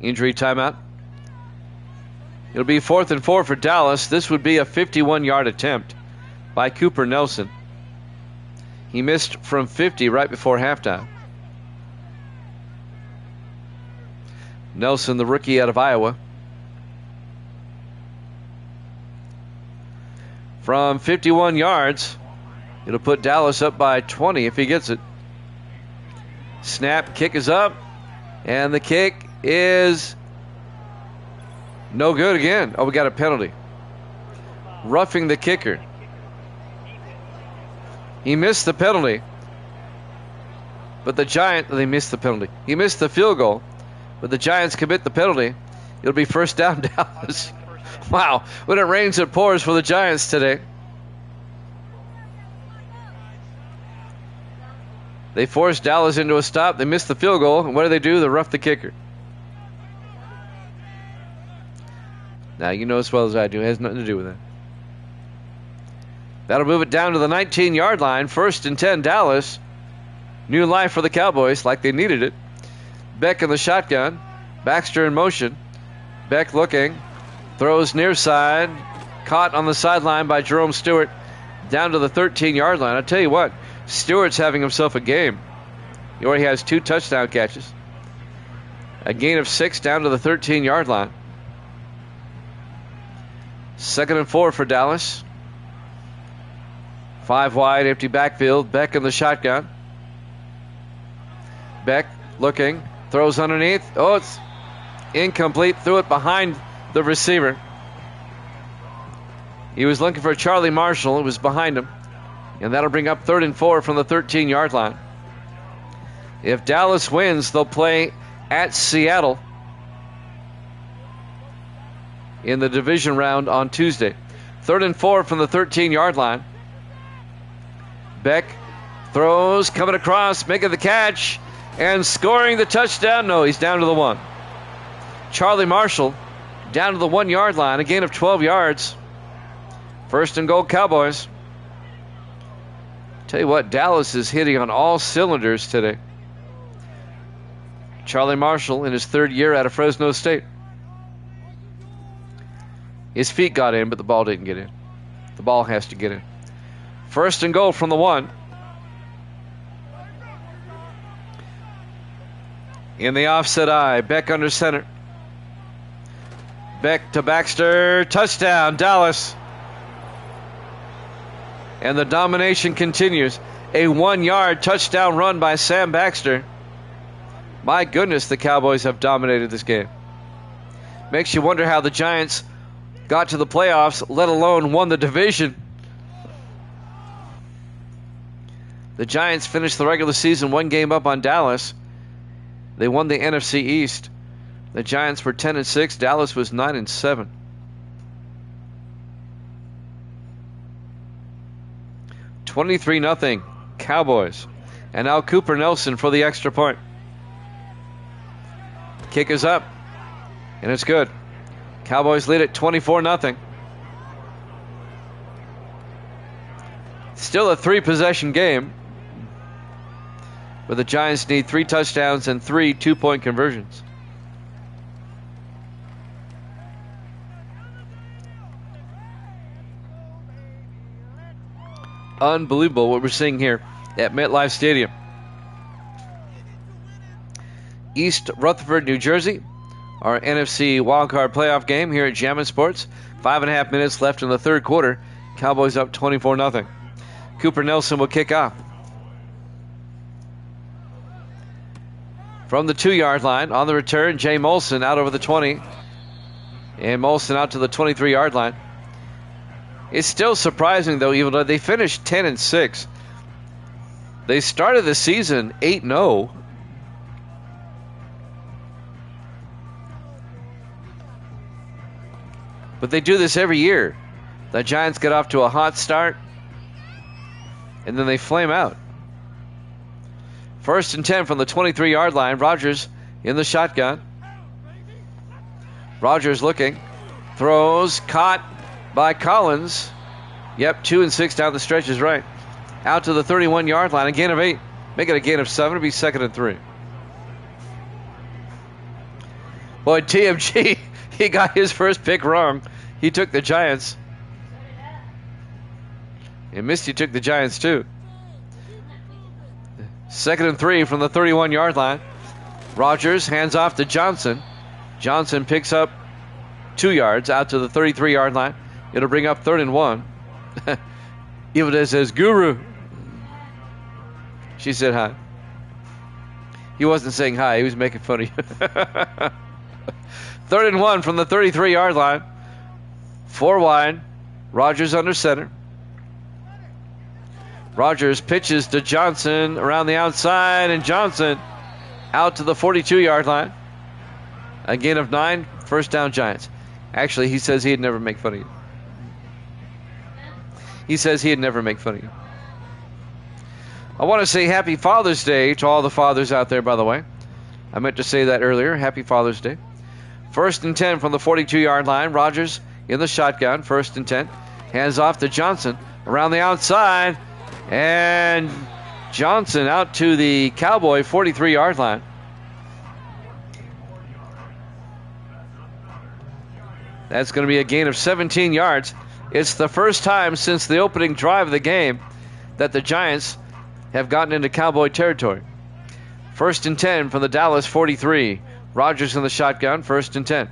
Injury timeout. It'll be 4th and 4 for Dallas. This would be a 51-yard attempt by Cooper Nelson. He missed from 50 right before halftime. Nelson, the rookie out of Iowa. From 51 yards, it'll put Dallas up by 20 if he gets it. Snap, kick is up, and the kick is no good again. Oh, we got a penalty. Roughing the kicker. He missed the penalty. But they missed the penalty. He missed the field goal. But the Giants commit the penalty. It'll be first down, Dallas. Wow, when it rains, it pours for the Giants today. They forced Dallas into a stop. They missed the field goal. And what do? They rough the kicker. Now, you know as well as I do, it has nothing to do with that. That'll move it down to the 19-yard line. 1st and 10, Dallas. New life for the Cowboys, like they needed it. Beck in the shotgun. Baxter in motion. Beck looking. Throws near side. Caught on the sideline by Jerome Stewart. Down to the 13-yard line. I'll tell you what, Stewart's having himself a game. He already has 2 touchdown catches. A gain of 6 down to the 13-yard line. 2nd and 4 for Dallas. 5 wide, empty backfield. Beck in the shotgun. Beck looking. Throws underneath. Oh, it's incomplete. Threw it behind the receiver. He was looking for Charlie Marshall. It was behind him. And that'll bring up 3rd and 4 from the 13-yard line. If Dallas wins, they'll play at Seattle in the division round on Tuesday. 3rd and 4 from the 13-yard line. Beck throws, coming across, making the catch, and scoring the touchdown. No, he's down to the 1. Charlie Marshall down to the 1-yard line, a gain of 12 yards. 1st and goal, Cowboys. Tell you what, Dallas is hitting on all cylinders today. Charlie Marshall in his 3rd year out of Fresno State. His feet got in, but the ball didn't get in. The ball has to get in. 1st and goal from the 1. In the offset eye, Beck under center. Beck to Baxter. Touchdown, Dallas. And the domination continues. A 1-yard touchdown run by Sam Baxter. My goodness, the Cowboys have dominated this game. Makes you wonder how the Giants got to the playoffs, let alone won the division. The Giants finished the regular season 1 game up on Dallas. They won the NFC East. The Giants were 10-6. Dallas was 9-7. $23-0 Cowboys. And now Cooper Nelson for the extra point. Kick is up. And it's good. Cowboys lead it 24-0. Still a 3-possession game. But the Giants need 3 touchdowns and 3 2-point conversions. Unbelievable what we're seeing here at MetLife Stadium. East Rutherford, New Jersey. Our NFC Wildcard playoff game here at Jammin' Sports. 5.5 minutes left in the 3rd quarter. Cowboys up 24-0. Cooper Nelson will kick off. From the 2-yard line, on the return, Jay Molson out over the 20. And Molson out to the 23-yard line. It's still surprising, though, even though they finished 10-6. They started the season 8-0. But they do this every year. The Giants get off to a hot start, and then they flame out. First and 10 from the 23-yard line. Rodgers in the shotgun. Rodgers looking. Throws. Caught by Collins. Yep, 2 and 6 down the stretch is right. Out to the 31-yard line. A gain of 8. Make it a gain of 7. It'll be 2nd and 3. Boy, TMG, he got his first pick wrong. He took the Giants. And Misty took the Giants too. 2nd and 3 from the 31-yard line. Rodgers hands off to Johnson. Johnson picks up 2 yards out to the 33-yard line. It'll bring up 3rd and 1. Eva says, Guru. She said hi. He wasn't saying hi. He was making fun of you. 3rd and 1 from the 33-yard line. 4 wide. Rodgers under center. Rodgers pitches to Johnson around the outside, and Johnson out to the 42-yard line. A gain of 9, first down Giants. Actually, he says he'd never make fun of you. He says he'd never make fun of you. I want to say Happy Father's Day to all the fathers out there, by the way. I meant to say that earlier. Happy Father's Day. 1st and 10 from the 42-yard line. Rodgers in the shotgun. 1st and 10. Hands off to Johnson around the outside. And Johnson out to the Cowboy 43-yard line. That's going to be a gain of 17 yards. It's the first time since the opening drive of the game that the Giants have gotten into Cowboy territory. 1st and 10 from the Dallas 43. Rodgers in the shotgun. 1st and 10.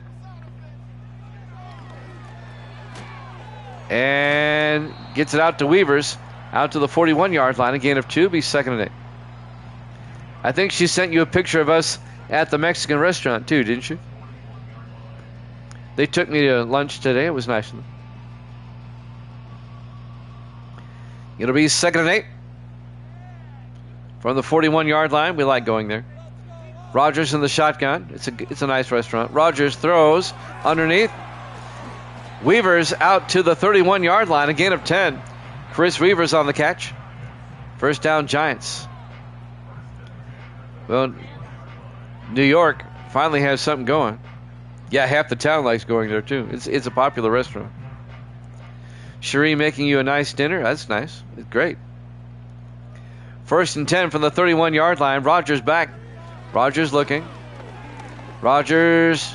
And gets it out to Weavers. Out to the 41-yard line. A gain of 2. Be 2nd and 8. I think she sent you a picture of us at the Mexican restaurant too, didn't she? They took me to lunch today. It was nice of them. It'll be 2nd and 8. From the 41-yard line. We like going there. Rodgers in the shotgun. It's a nice restaurant. Rodgers throws underneath. Weavers out to the 31-yard line. A gain of 10. Chris Weavers on the catch. First down Giants. Well, New York finally has something going. Yeah, half the town likes going there too. It's a popular restaurant. Cherie making you a nice dinner. That's nice. It's great. 1st and 10 from the 31-yard line. Rodgers back. Rodgers looking. Rodgers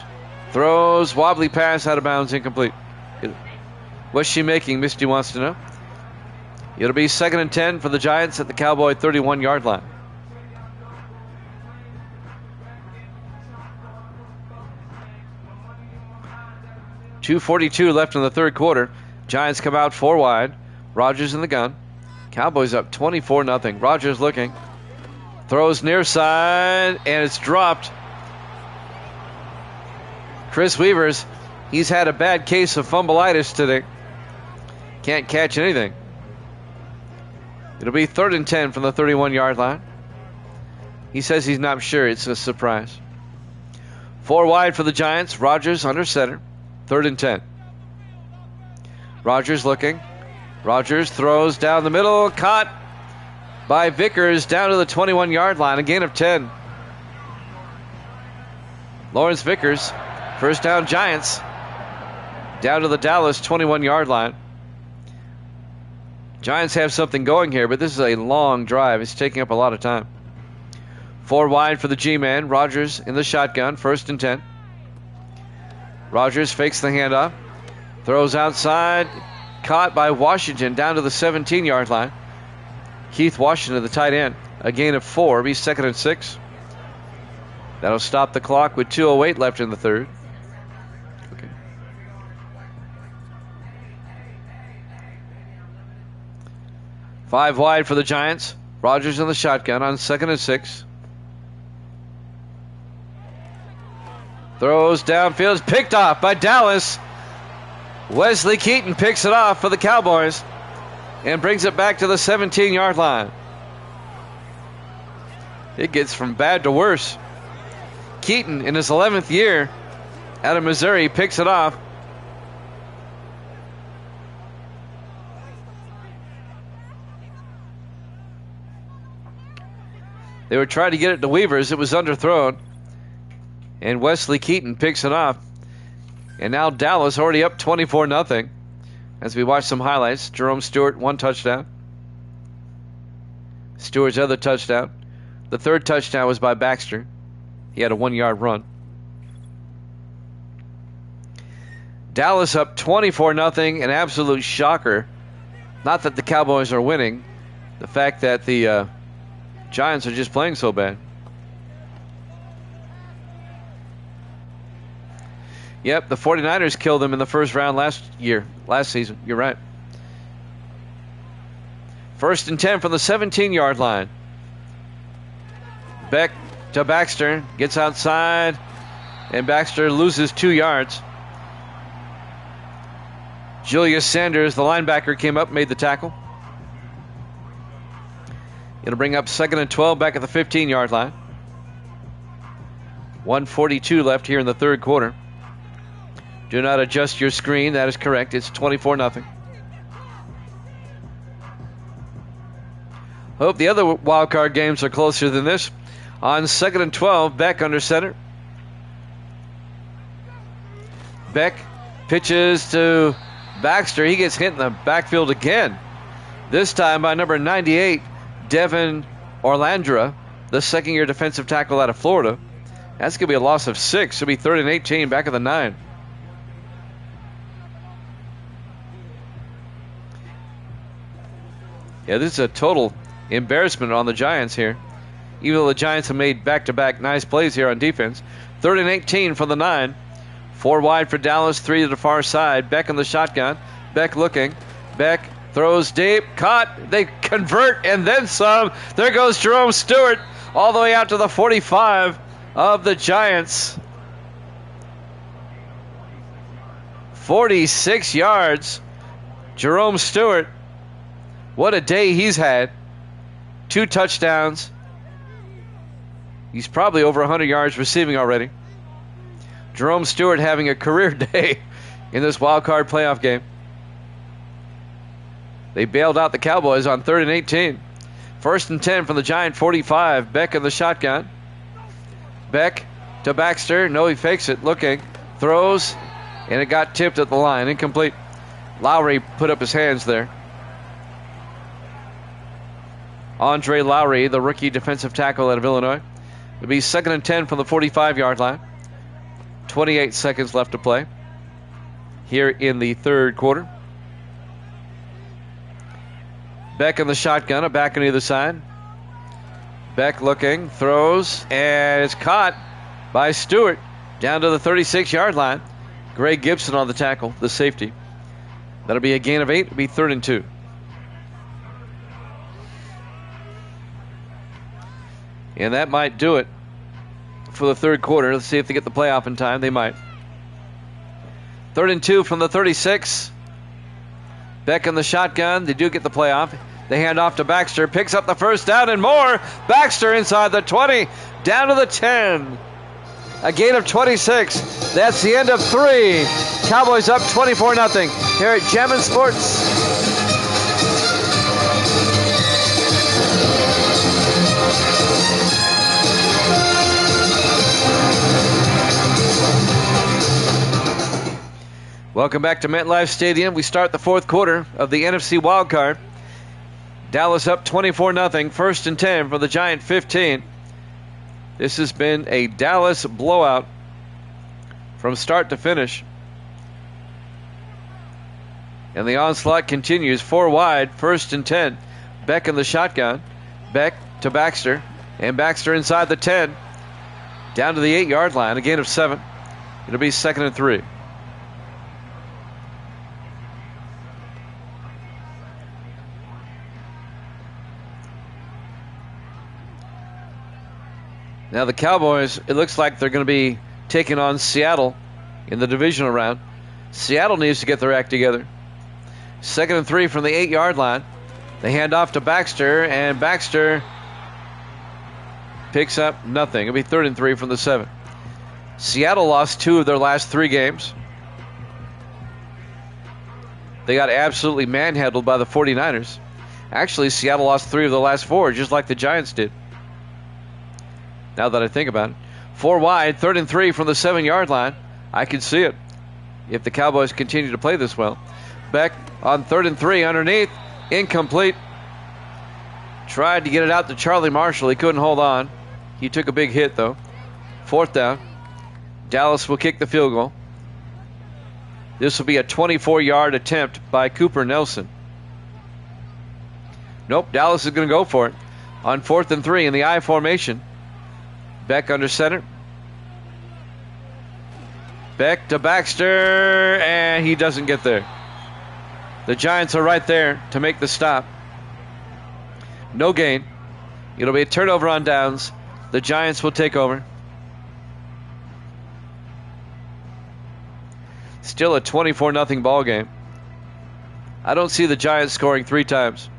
throws. Wobbly pass out of bounds. Incomplete. What's she making? Misty wants to know. It'll be 2nd and 10 for the Giants at the Cowboy 31-yard line. .242 left in the third quarter. Giants come out 4 wide. Rodgers in the gun. Cowboys up 24-0. Rodgers looking. Throws near side, and it's dropped. Chris Weavers, he's had a bad case of fumbleitis today. Can't catch anything. It'll be 3rd and 10 from the 31-yard line. He says he's not sure. It's a surprise. 4 wide for the Giants. Rodgers under center. 3rd and 10. Rodgers looking. Rodgers throws down the middle. Caught by Vickers down to the 21-yard line. A gain of 10. Lawrence Vickers. First down Giants. Down to the Dallas 21-yard line. Giants have something going here, but this is a long drive. It's taking up a lot of time. 4 wide for the G-man. Rodgers in the shotgun. 1st and 10. Rodgers fakes the handoff. Throws outside. Caught by Washington down to the 17-yard line. Keith Washington, the tight end. A gain of 4. Be 2nd and 6. That'll stop the clock with 2:08 left in the third. Okay. Five wide for the Giants. Rodgers in the shotgun on 2nd and 6. Throws downfield. Picked off by Dallas. Wesley Keaton picks it off for the Cowboys and brings it back to the 17-yard line. It gets from bad to worse. Keaton, in his 11th year out of Missouri, picks it off. They were trying to get it to Weavers. It was underthrown. And Wesley Keaton picks it off. And now Dallas already up 24-0. As we watch some highlights, Jerome Stewart, 1 touchdown. Stewart's other touchdown. The third touchdown was by Baxter. He had a 1-yard run. Dallas up 24-0, an absolute shocker. Not that the Cowboys are winning, the fact that the Giants are just playing so bad. Yep, the 49ers killed them in the first round last season. You're right. 1st and 10 from the 17-yard line. Beck to Baxter, gets outside, and Baxter loses 2 yards. Julius Sanders, the linebacker, came up, made the tackle. It'll bring up 2nd and 12 back at the 15-yard line. 1:42 left here in the third quarter. Do not adjust your screen. That is correct. It's 24-0. Hope the other wild card games are closer than this. On 2nd and 12, Beck under center. Beck pitches to Baxter. He gets hit in the backfield again. This time by number 98, Devin Orlandra, the second-year defensive tackle out of Florida. That's going to be a loss of 6. It'll be 3rd and 18 back at the 9. Yeah, this is a total embarrassment on the Giants here. Even though the Giants have made back-to-back nice plays here on defense. 3rd and 18 from the 9. 4 wide for Dallas, 3 to the far side. Beck in the shotgun. Beck looking. Beck throws deep. Caught. They convert and then some. There goes Jerome Stewart all the way out to the 45 of the Giants. 46 yards. Jerome Stewart. What a day he's had. 2 touchdowns. He's probably over 100 yards receiving already. Jerome Stewart having a career day in this wild card playoff game. They bailed out the Cowboys on 3rd and 18. 1st and 10 from the Giant 45. Beck in the shotgun. Beck to Baxter. No, he fakes it. Looking. Throws. And it got tipped at the line. Incomplete. Lowry put up his hands there. Andre Lowry, the rookie defensive tackle out of Illinois. It'll be 2nd and 10 from the 45-yard line. 28 seconds left to play here in the third quarter. Beck in the shotgun, a back on either side. Beck looking, throws, and it's caught by Stewart down to the 36-yard line. Greg Gibson on the tackle, the safety. That'll be a gain of 8. It'll be 3rd and 2. And that might do it for the third quarter. Let's see if they get the playoff in time. They might. 3rd and 2 from the 36. Beck in the shotgun. They do get the playoff. They hand off to Baxter. Picks up the first down and more. Baxter inside the 20. Down to the 10. A gain of 26. That's the end of 3. Cowboys up 24-0 here at Jammin' Sports. Welcome back to MetLife Stadium. We start the fourth quarter of the NFC Wildcard. Dallas up 24-0. 1st and 10 for the Giant 15. This has been a Dallas blowout from start to finish. And the onslaught continues. 4 wide, 1st and 10. Beck in the shotgun. Beck to Baxter. And Baxter inside the 10. Down to the 8-yard line. A gain of 7. It'll be 2nd and 3. Now the Cowboys, it looks like they're going to be taking on Seattle in the divisional round. Seattle needs to get their act together. 2nd and 3 from the 8-yard line. They hand off to Baxter, and Baxter picks up nothing. It'll be 3rd and 3 from the 7. Seattle lost 2 of their last 3 games. They got absolutely manhandled by the 49ers. Actually, Seattle lost 3 of the last 4, just like the Giants did. now that I think about it. 4 wide, 3rd and 3 from the 7-yard line. I can see it if the Cowboys continue to play this well. Beck on 3rd and 3 underneath. Incomplete. Tried to get it out to Charlie Marshall. He couldn't hold on. He took a big hit, though. 4th down. Dallas will kick the field goal. This will be a 24-yard attempt by Cooper Nelson. Nope, Dallas is going to go for it. On 4th and 3 in the I formation. Beck under center. Beck to Baxter, and he doesn't get there. The Giants are right there to make the stop. No gain. It'll be a turnover on downs. The Giants will take over. Still a 24-0 ball game. I don't see the Giants scoring 3 times.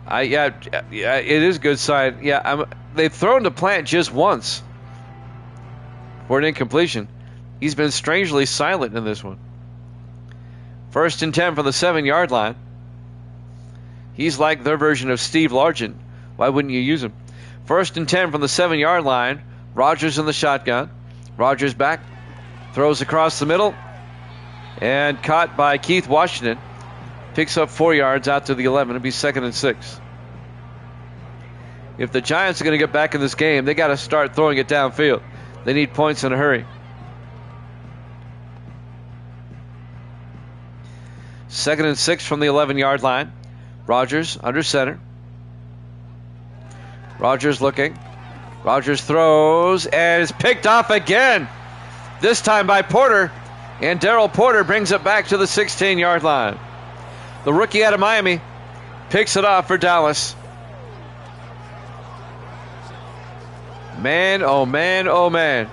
Yeah, it is a good sign. Yeah, they've thrown to Plant just once for an incompletion. He's been strangely silent in this one. 1st and 10 from the 7-yard line. He's like their version of Steve Largent. Why wouldn't you use him? 1st and 10 from the 7-yard line. Rodgers in the shotgun. Rodgers back. Throws across the middle. And caught by Keith Washington. Picks up 4 yards out to the 11. It'll be 2nd and 6. If the Giants are going to get back in this game, they got to start throwing it downfield. They need points in a hurry. 2nd and 6 from the 11-yard line. Rodgers under center. Rodgers looking. Rodgers throws and is picked off again. This time by Porter. And Darryl Porter brings it back to the 16-yard line. The rookie out of Miami picks it off for Dallas. Man, oh man, oh man.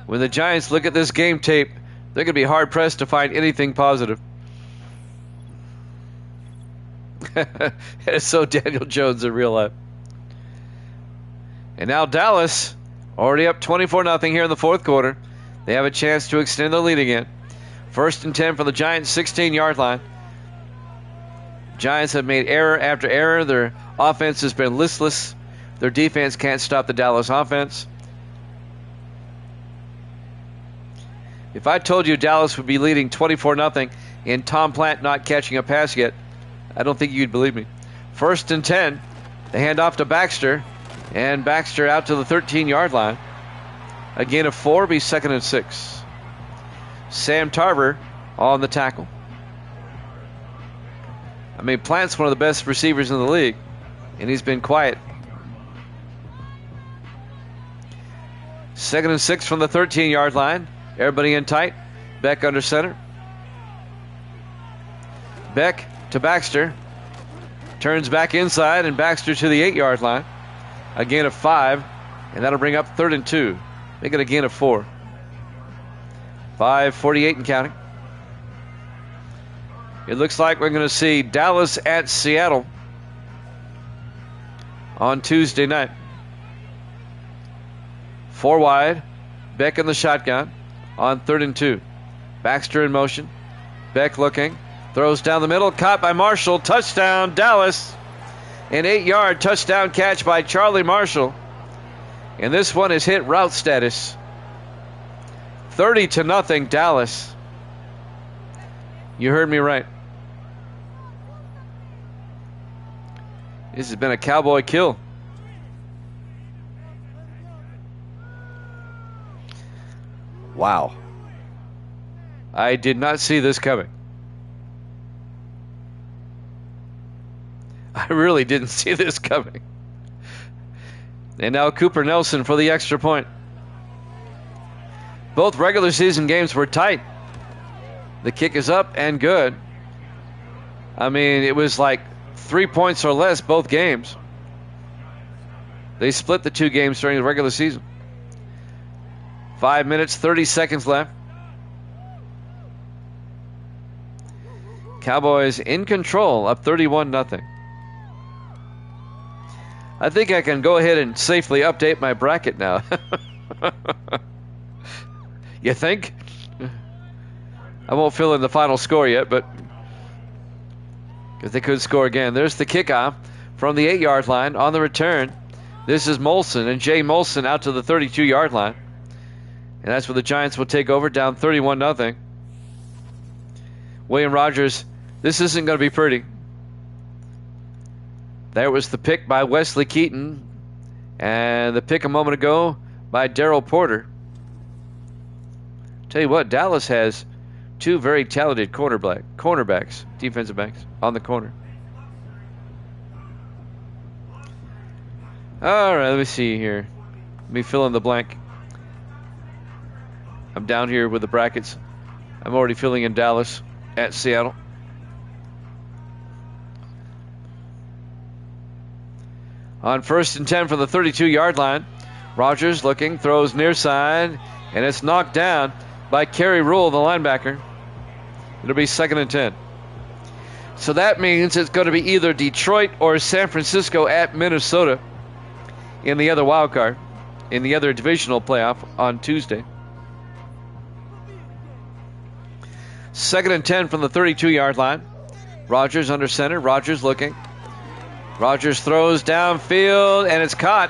When the Giants look at this game tape, they're going to be hard-pressed to find anything positive. It's so Daniel Jones in real life. And now Dallas, already up 24-0 here in the 4th quarter. They have a chance to extend their lead again. 1st and 10 from the Giants' 16-yard line. Giants have made error after error. Their offense has been listless. Their defense can't stop the Dallas offense. If I told you Dallas would be leading 24-0 and Tom Plant not catching a pass yet, I don't think you'd believe me. 1st and 10. They hand off to Baxter. And Baxter out to the 13-yard line. A gain of 4, be 2nd and 6. Sam Tarver on the tackle. I mean, Plant's one of the best receivers in the league, and he's been quiet. 2nd and 6 from the 13-yard line. Everybody in tight. Beck under center. Beck to Baxter. Turns back inside, and Baxter to the 8-yard line. A gain of 5, and that'll bring up 3rd and 2. Make it a gain of 4. 5:48 and counting. It looks like we're going to see Dallas at Seattle on Tuesday night. 4 wide. Beck in the shotgun on 3rd and 2. Baxter in motion. Beck looking. Throws down the middle. Caught by Marshall. Touchdown, Dallas. An 8-yard touchdown catch by Charlie Marshall. And this one has hit route status. 30-0 Dallas. You heard me right. This has been a Cowboy kill. Wow. I did not see this coming. I really didn't see this coming. And now Cooper Nelson for the extra point. Both regular season games were tight. The kick is up and good. I mean, it was like 3 points or less both games. They split the 2 games during the regular season. 5 minutes, 30 seconds left. Cowboys in control, up 31-0. I think I can go ahead and safely update my bracket now. You think? I won't fill in the final score yet, but because they could score again. There's the kickoff from the 8-yard line on the return. This is Molson, and Jay Molson out to the 32-yard line. And that's where the Giants will take over, down 31-0. William Rogers, this isn't going to be pretty. There was the pick by Wesley Keaton, and the pick a moment ago by Darryl Porter. Tell you what, Dallas has two very talented cornerbacks, defensive backs, on the corner. All right, let me see here. Let me fill in the blank. I'm down here with the brackets. I'm already filling in Dallas at Seattle. On 1st and 10 from the 32-yard line. Rogers looking, throws near side, and it's knocked down by Kerry Rule, the linebacker. It'll be 2nd and 10. So that means it's going to be either Detroit or San Francisco at Minnesota in the other wild card, in the other divisional playoff on Tuesday. 2nd and 10 from the 32-yard line. Rogers under center. Rogers looking. Rogers throws downfield, and it's caught.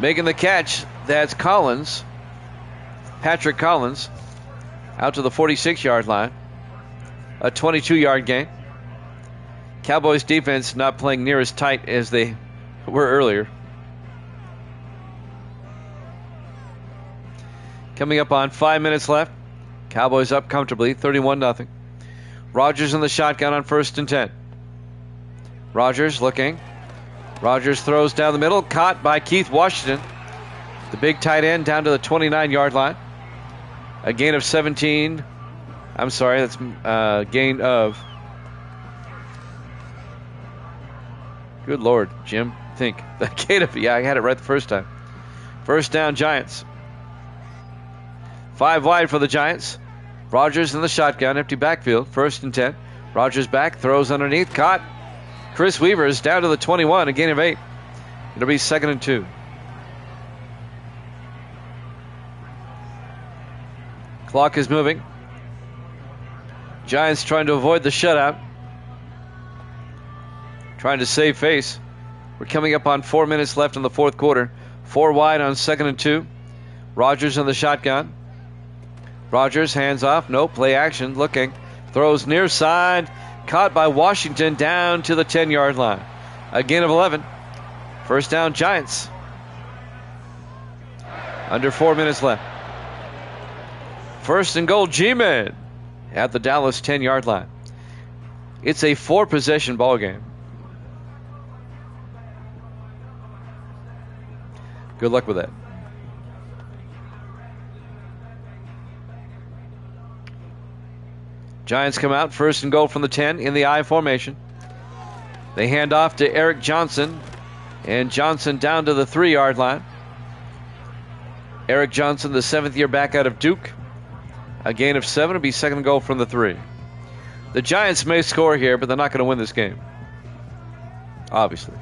Making the catch, that's Collins. Patrick Collins out to the 46-yard line. A 22-yard gain. Cowboys defense not playing near as tight as they were earlier. Coming up on 5 minutes left. Cowboys up comfortably, 31-0. Rogers in the shotgun on 1st and 10. Rogers looking. Rogers throws down the middle, caught by Keith Washington. The big tight end down to the 29-yard line. A gain of 17. I'm sorry, that's a gain of... Good Lord, Jim. Think. The gain of... Yeah, I had it right the first time. First down, Giants. 5 wide for the Giants. Rogers in the shotgun, empty backfield, 1st and 10. Rogers back, throws underneath, caught. Chris Weaver is down to the 21, a gain of 8. It'll be 2nd and 2. Clock is moving. Giants trying to avoid the shutout. Trying to save face. We're coming up on 4 minutes left in the fourth quarter. 4 wide on 2nd and 2. Rogers in the shotgun. Rogers, hands off. No, play action. Looking. Throws near side. Caught by Washington down to the 10-yard line. A gain of 11. First down, Giants. Under 4 minutes left. 1st and goal, G-Man at the Dallas 10-yard line. It's a 4-possession ball game. Good luck with that. Giants come out, 1st and goal from the 10 in the I formation. They hand off to Eric Johnson, and Johnson down to the 3-yard line. Eric Johnson, the 7th-year back out of Duke. A gain of 7. It'll be 2nd and goal from the 3. The Giants may score here, but they're not going to win this game. Obviously.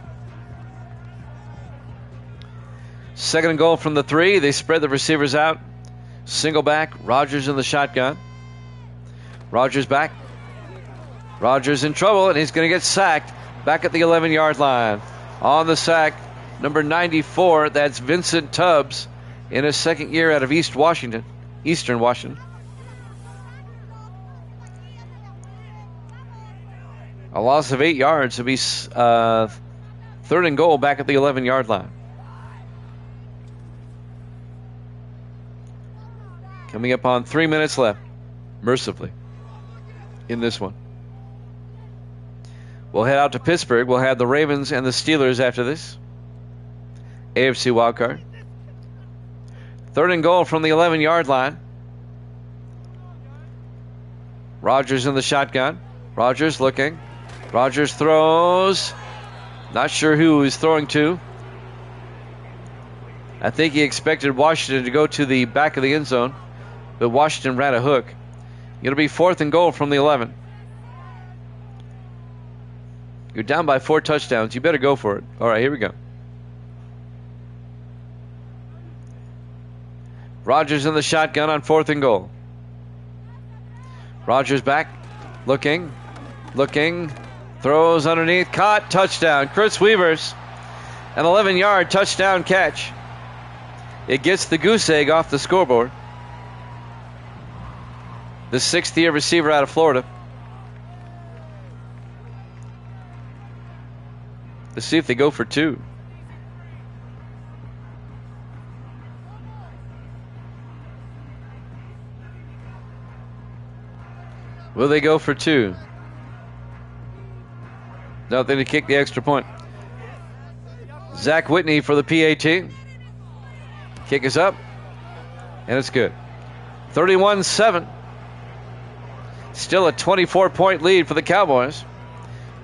2nd and goal from the 3. They spread the receivers out. Single back. Rogers in the shotgun. Rogers back. Rogers in trouble, and he's going to get sacked back at the 11-yard line. On the sack, number 94, that's Vincent Tubbs in his 2nd year out of Eastern Washington. A loss of 8 yards to be 3rd and goal back at the 11-yard line. Coming up on 3 minutes left, mercifully, in this one. We'll head out to Pittsburgh. We'll have the Ravens and the Steelers after this. AFC Wildcard. 3rd and goal from the 11-yard line. Rogers in the shotgun. Rogers looking. Rogers throws. Not sure who he's throwing to. I think he expected Washington to go to the back of the end zone, but Washington ran a hook. It'll be 4th and goal from the 11. You're down by 4 touchdowns. You better go for it. All right, here we go. Rogers in the shotgun on 4th and goal. Rodgers back. Looking. Throws underneath. Caught. Touchdown. Chris Weavers. An 11-yard touchdown catch. It gets the goose egg off the scoreboard. The 6th-year receiver out of Florida. Let's see if they go for 2. Will they go for 2? Nothing to kick the extra point. Zach Whitney for the PAT. Kick is up, and it's good. 31-7. Still a 24-point lead for the Cowboys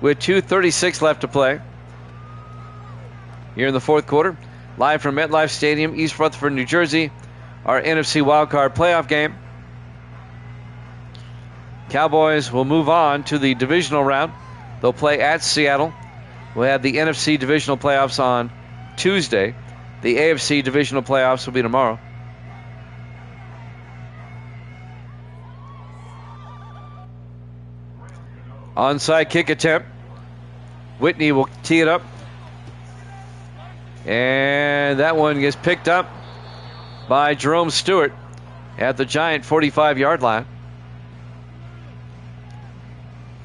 with 2:36 left to play. Here in the fourth quarter, live from MetLife Stadium, East Rutherford, New Jersey, our NFC Wildcard playoff game. Cowboys will move on to the divisional round. They'll play at Seattle. We'll have the NFC divisional playoffs on Tuesday. The AFC divisional playoffs will be tomorrow. Onside kick attempt. Whitney will tee it up. And that one gets picked up by Jerome Stewart at the Giant 45-yard line.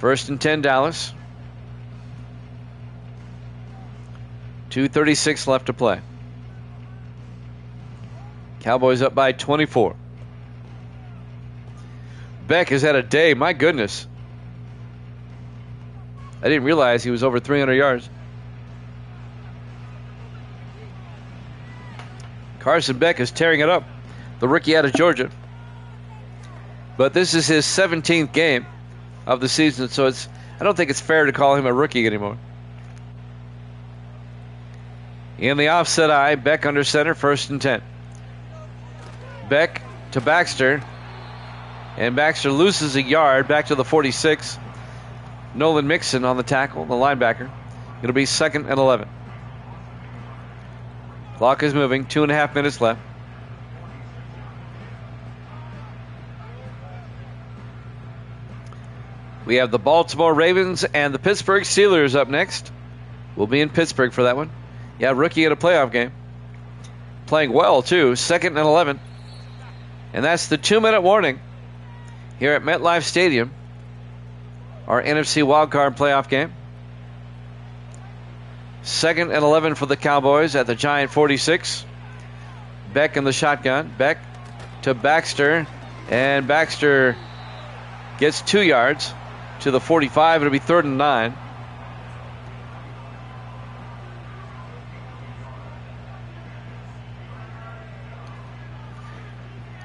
1st and 10, Dallas. 2:36 left to play. Cowboys up by 24. Beck has had a day. My goodness. I didn't realize he was over 300 yards. Carson Beck is tearing it up. The rookie out of Georgia. But this is his 17th game of the season, so I don't think it's fair to call him a rookie anymore. In the offset eye, Beck under center, 1st and 10. Beck to Baxter, and Baxter loses a yard back to the 46. Nolan Mixon on the tackle, the linebacker. It'll be 2nd and 11. Clock is moving, 2.5 minutes left. We have the Baltimore Ravens and the Pittsburgh Steelers up next. We'll be in Pittsburgh for that one. Yeah, rookie in a playoff game. Playing well, too. 2nd and 11. And that's the 2-minute warning here at MetLife Stadium. Our NFC Wildcard playoff game. 2nd and 11 for the Cowboys at the Giant 46. Beck in the shotgun. Beck to Baxter. And Baxter gets 2 yards to the 45. It'll be 3rd and 9.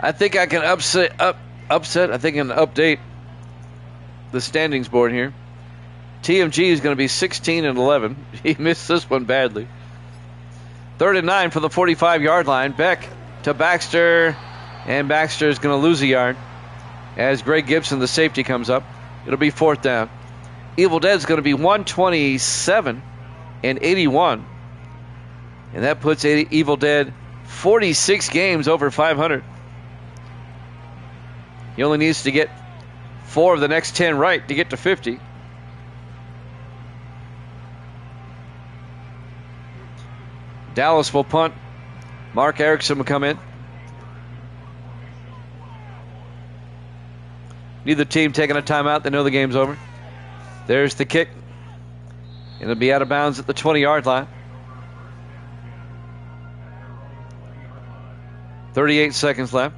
I think I can update the standings board here. TMG is going to be 16 and 11. He missed this one badly. 3rd and 9 for the 45-yard line. Beck to Baxter, and Baxter is going to lose a yard as Greg Gibson, the safety, comes up. It'll be 4th down. Evil Dead is going to be 127 and 81, and that puts Evil Dead 46 games over 500. He only needs to get 4 of the next 10 right to get to 50. Dallas will punt. Mark Erickson will come in. Neither team taking a timeout. They know the game's over. There's the kick. And it'll be out of bounds at the 20-yard line. 38 seconds left.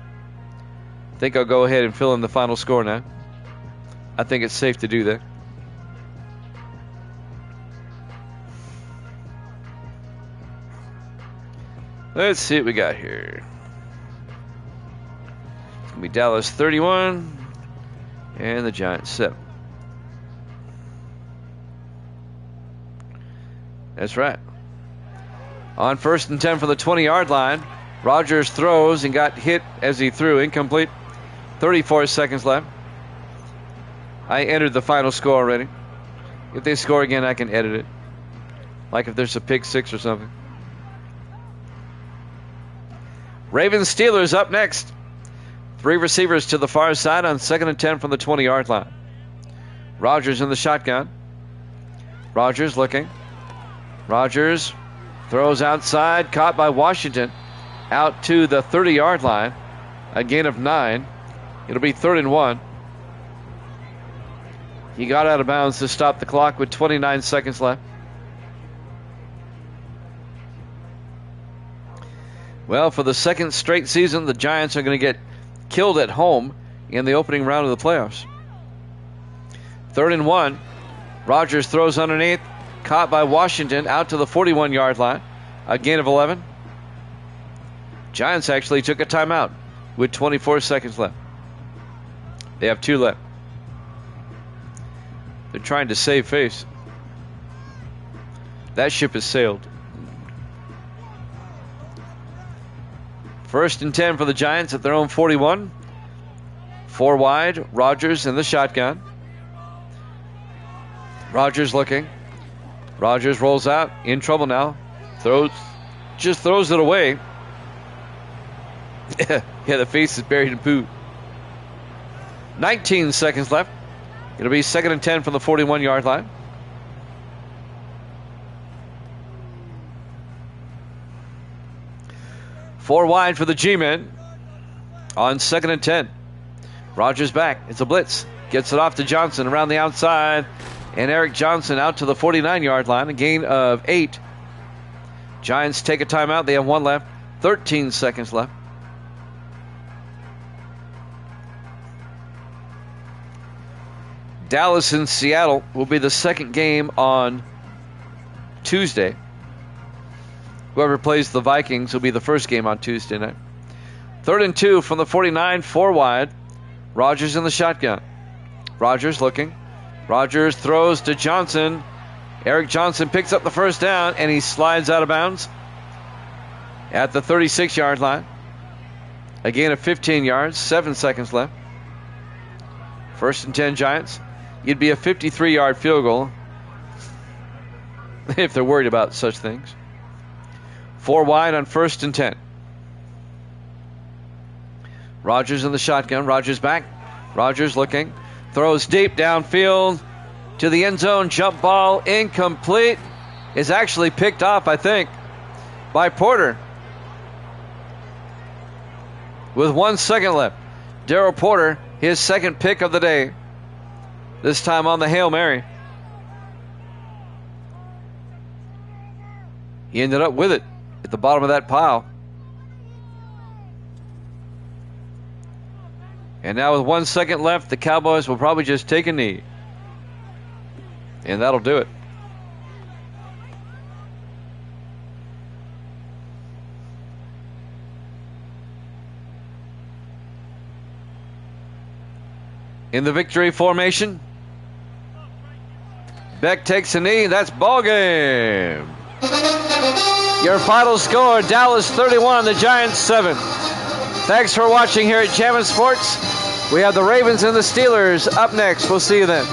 I think I'll go ahead and fill in the final score now. I think it's safe to do that. Let's see what we got here. It's going to be Dallas 31 and the Giants 7. That's right. On 1st and 10 for the 20-yard line, Rodgers throws and got hit as he threw. Incomplete. 34 seconds left. I entered the final score already. If they score again, I can edit it. Like if there's a pick six or something. Ravens Steelers up next. Three receivers to the far side on 2nd and 10 from the 20-yard line. Rodgers in the shotgun. Rodgers looking. Rodgers throws outside, caught by Washington, out to the 30-yard line. A gain of 9. It'll be 3rd and 1. He got out of bounds to stop the clock with 29 seconds left. Well, for the second straight season, the Giants are going to get killed at home in the opening round of the playoffs. 3rd and 1. Rodgers throws underneath, caught by Washington, out to the 41-yard line. A gain of 11. Giants actually took a timeout with 24 seconds left. They have 2 left. They're trying to save face. That ship has sailed. 1st and 10 for the Giants at their own 41. 4 wide. Rodgers in the shotgun. Rodgers looking. Rodgers rolls out. In trouble now. Just throws it away. Yeah, the face is buried in poo. 19 seconds left. It'll be 2nd and 10 from the 41-yard line. Four wide for the G-men on 2nd and 10. Rodgers back. It's a blitz. Gets it off to Johnson around the outside. And Eric Johnson out to the 49-yard line. A gain of 8. Giants take a timeout. They have 1 left. 13 seconds left. Dallas and Seattle will be the second game on Tuesday. Whoever plays the Vikings will be the first game on Tuesday night. 3rd and 2 from the 49, 4 wide. Rodgers in the shotgun. Rodgers looking. Rodgers throws to Johnson. Eric Johnson picks up the first down, and he slides out of bounds at the 36-yard line. A gain of 15 yards, 7 seconds left. 1st and 10 Giants. You'd be a 53-yard field goal if they're worried about such things. 4 wide on 1st and 10. Rodgers in the shotgun. Rodgers back. Rodgers looking. Throws deep downfield to the end zone. Jump ball incomplete. Is actually picked off, I think, by Porter. With 1 second left. Darryl Porter, his second pick of the day. This time on the Hail Mary. He ended up with it at the bottom of that pile. And now with 1 second left, the Cowboys will probably just take a knee. And that'll do it. In the victory formation, Beck takes a knee. That's ball game. Your final score, Dallas 31, the Giants 7. Thanks for watching here at Jammin' Sports. We have the Ravens and the Steelers up next. We'll see you then.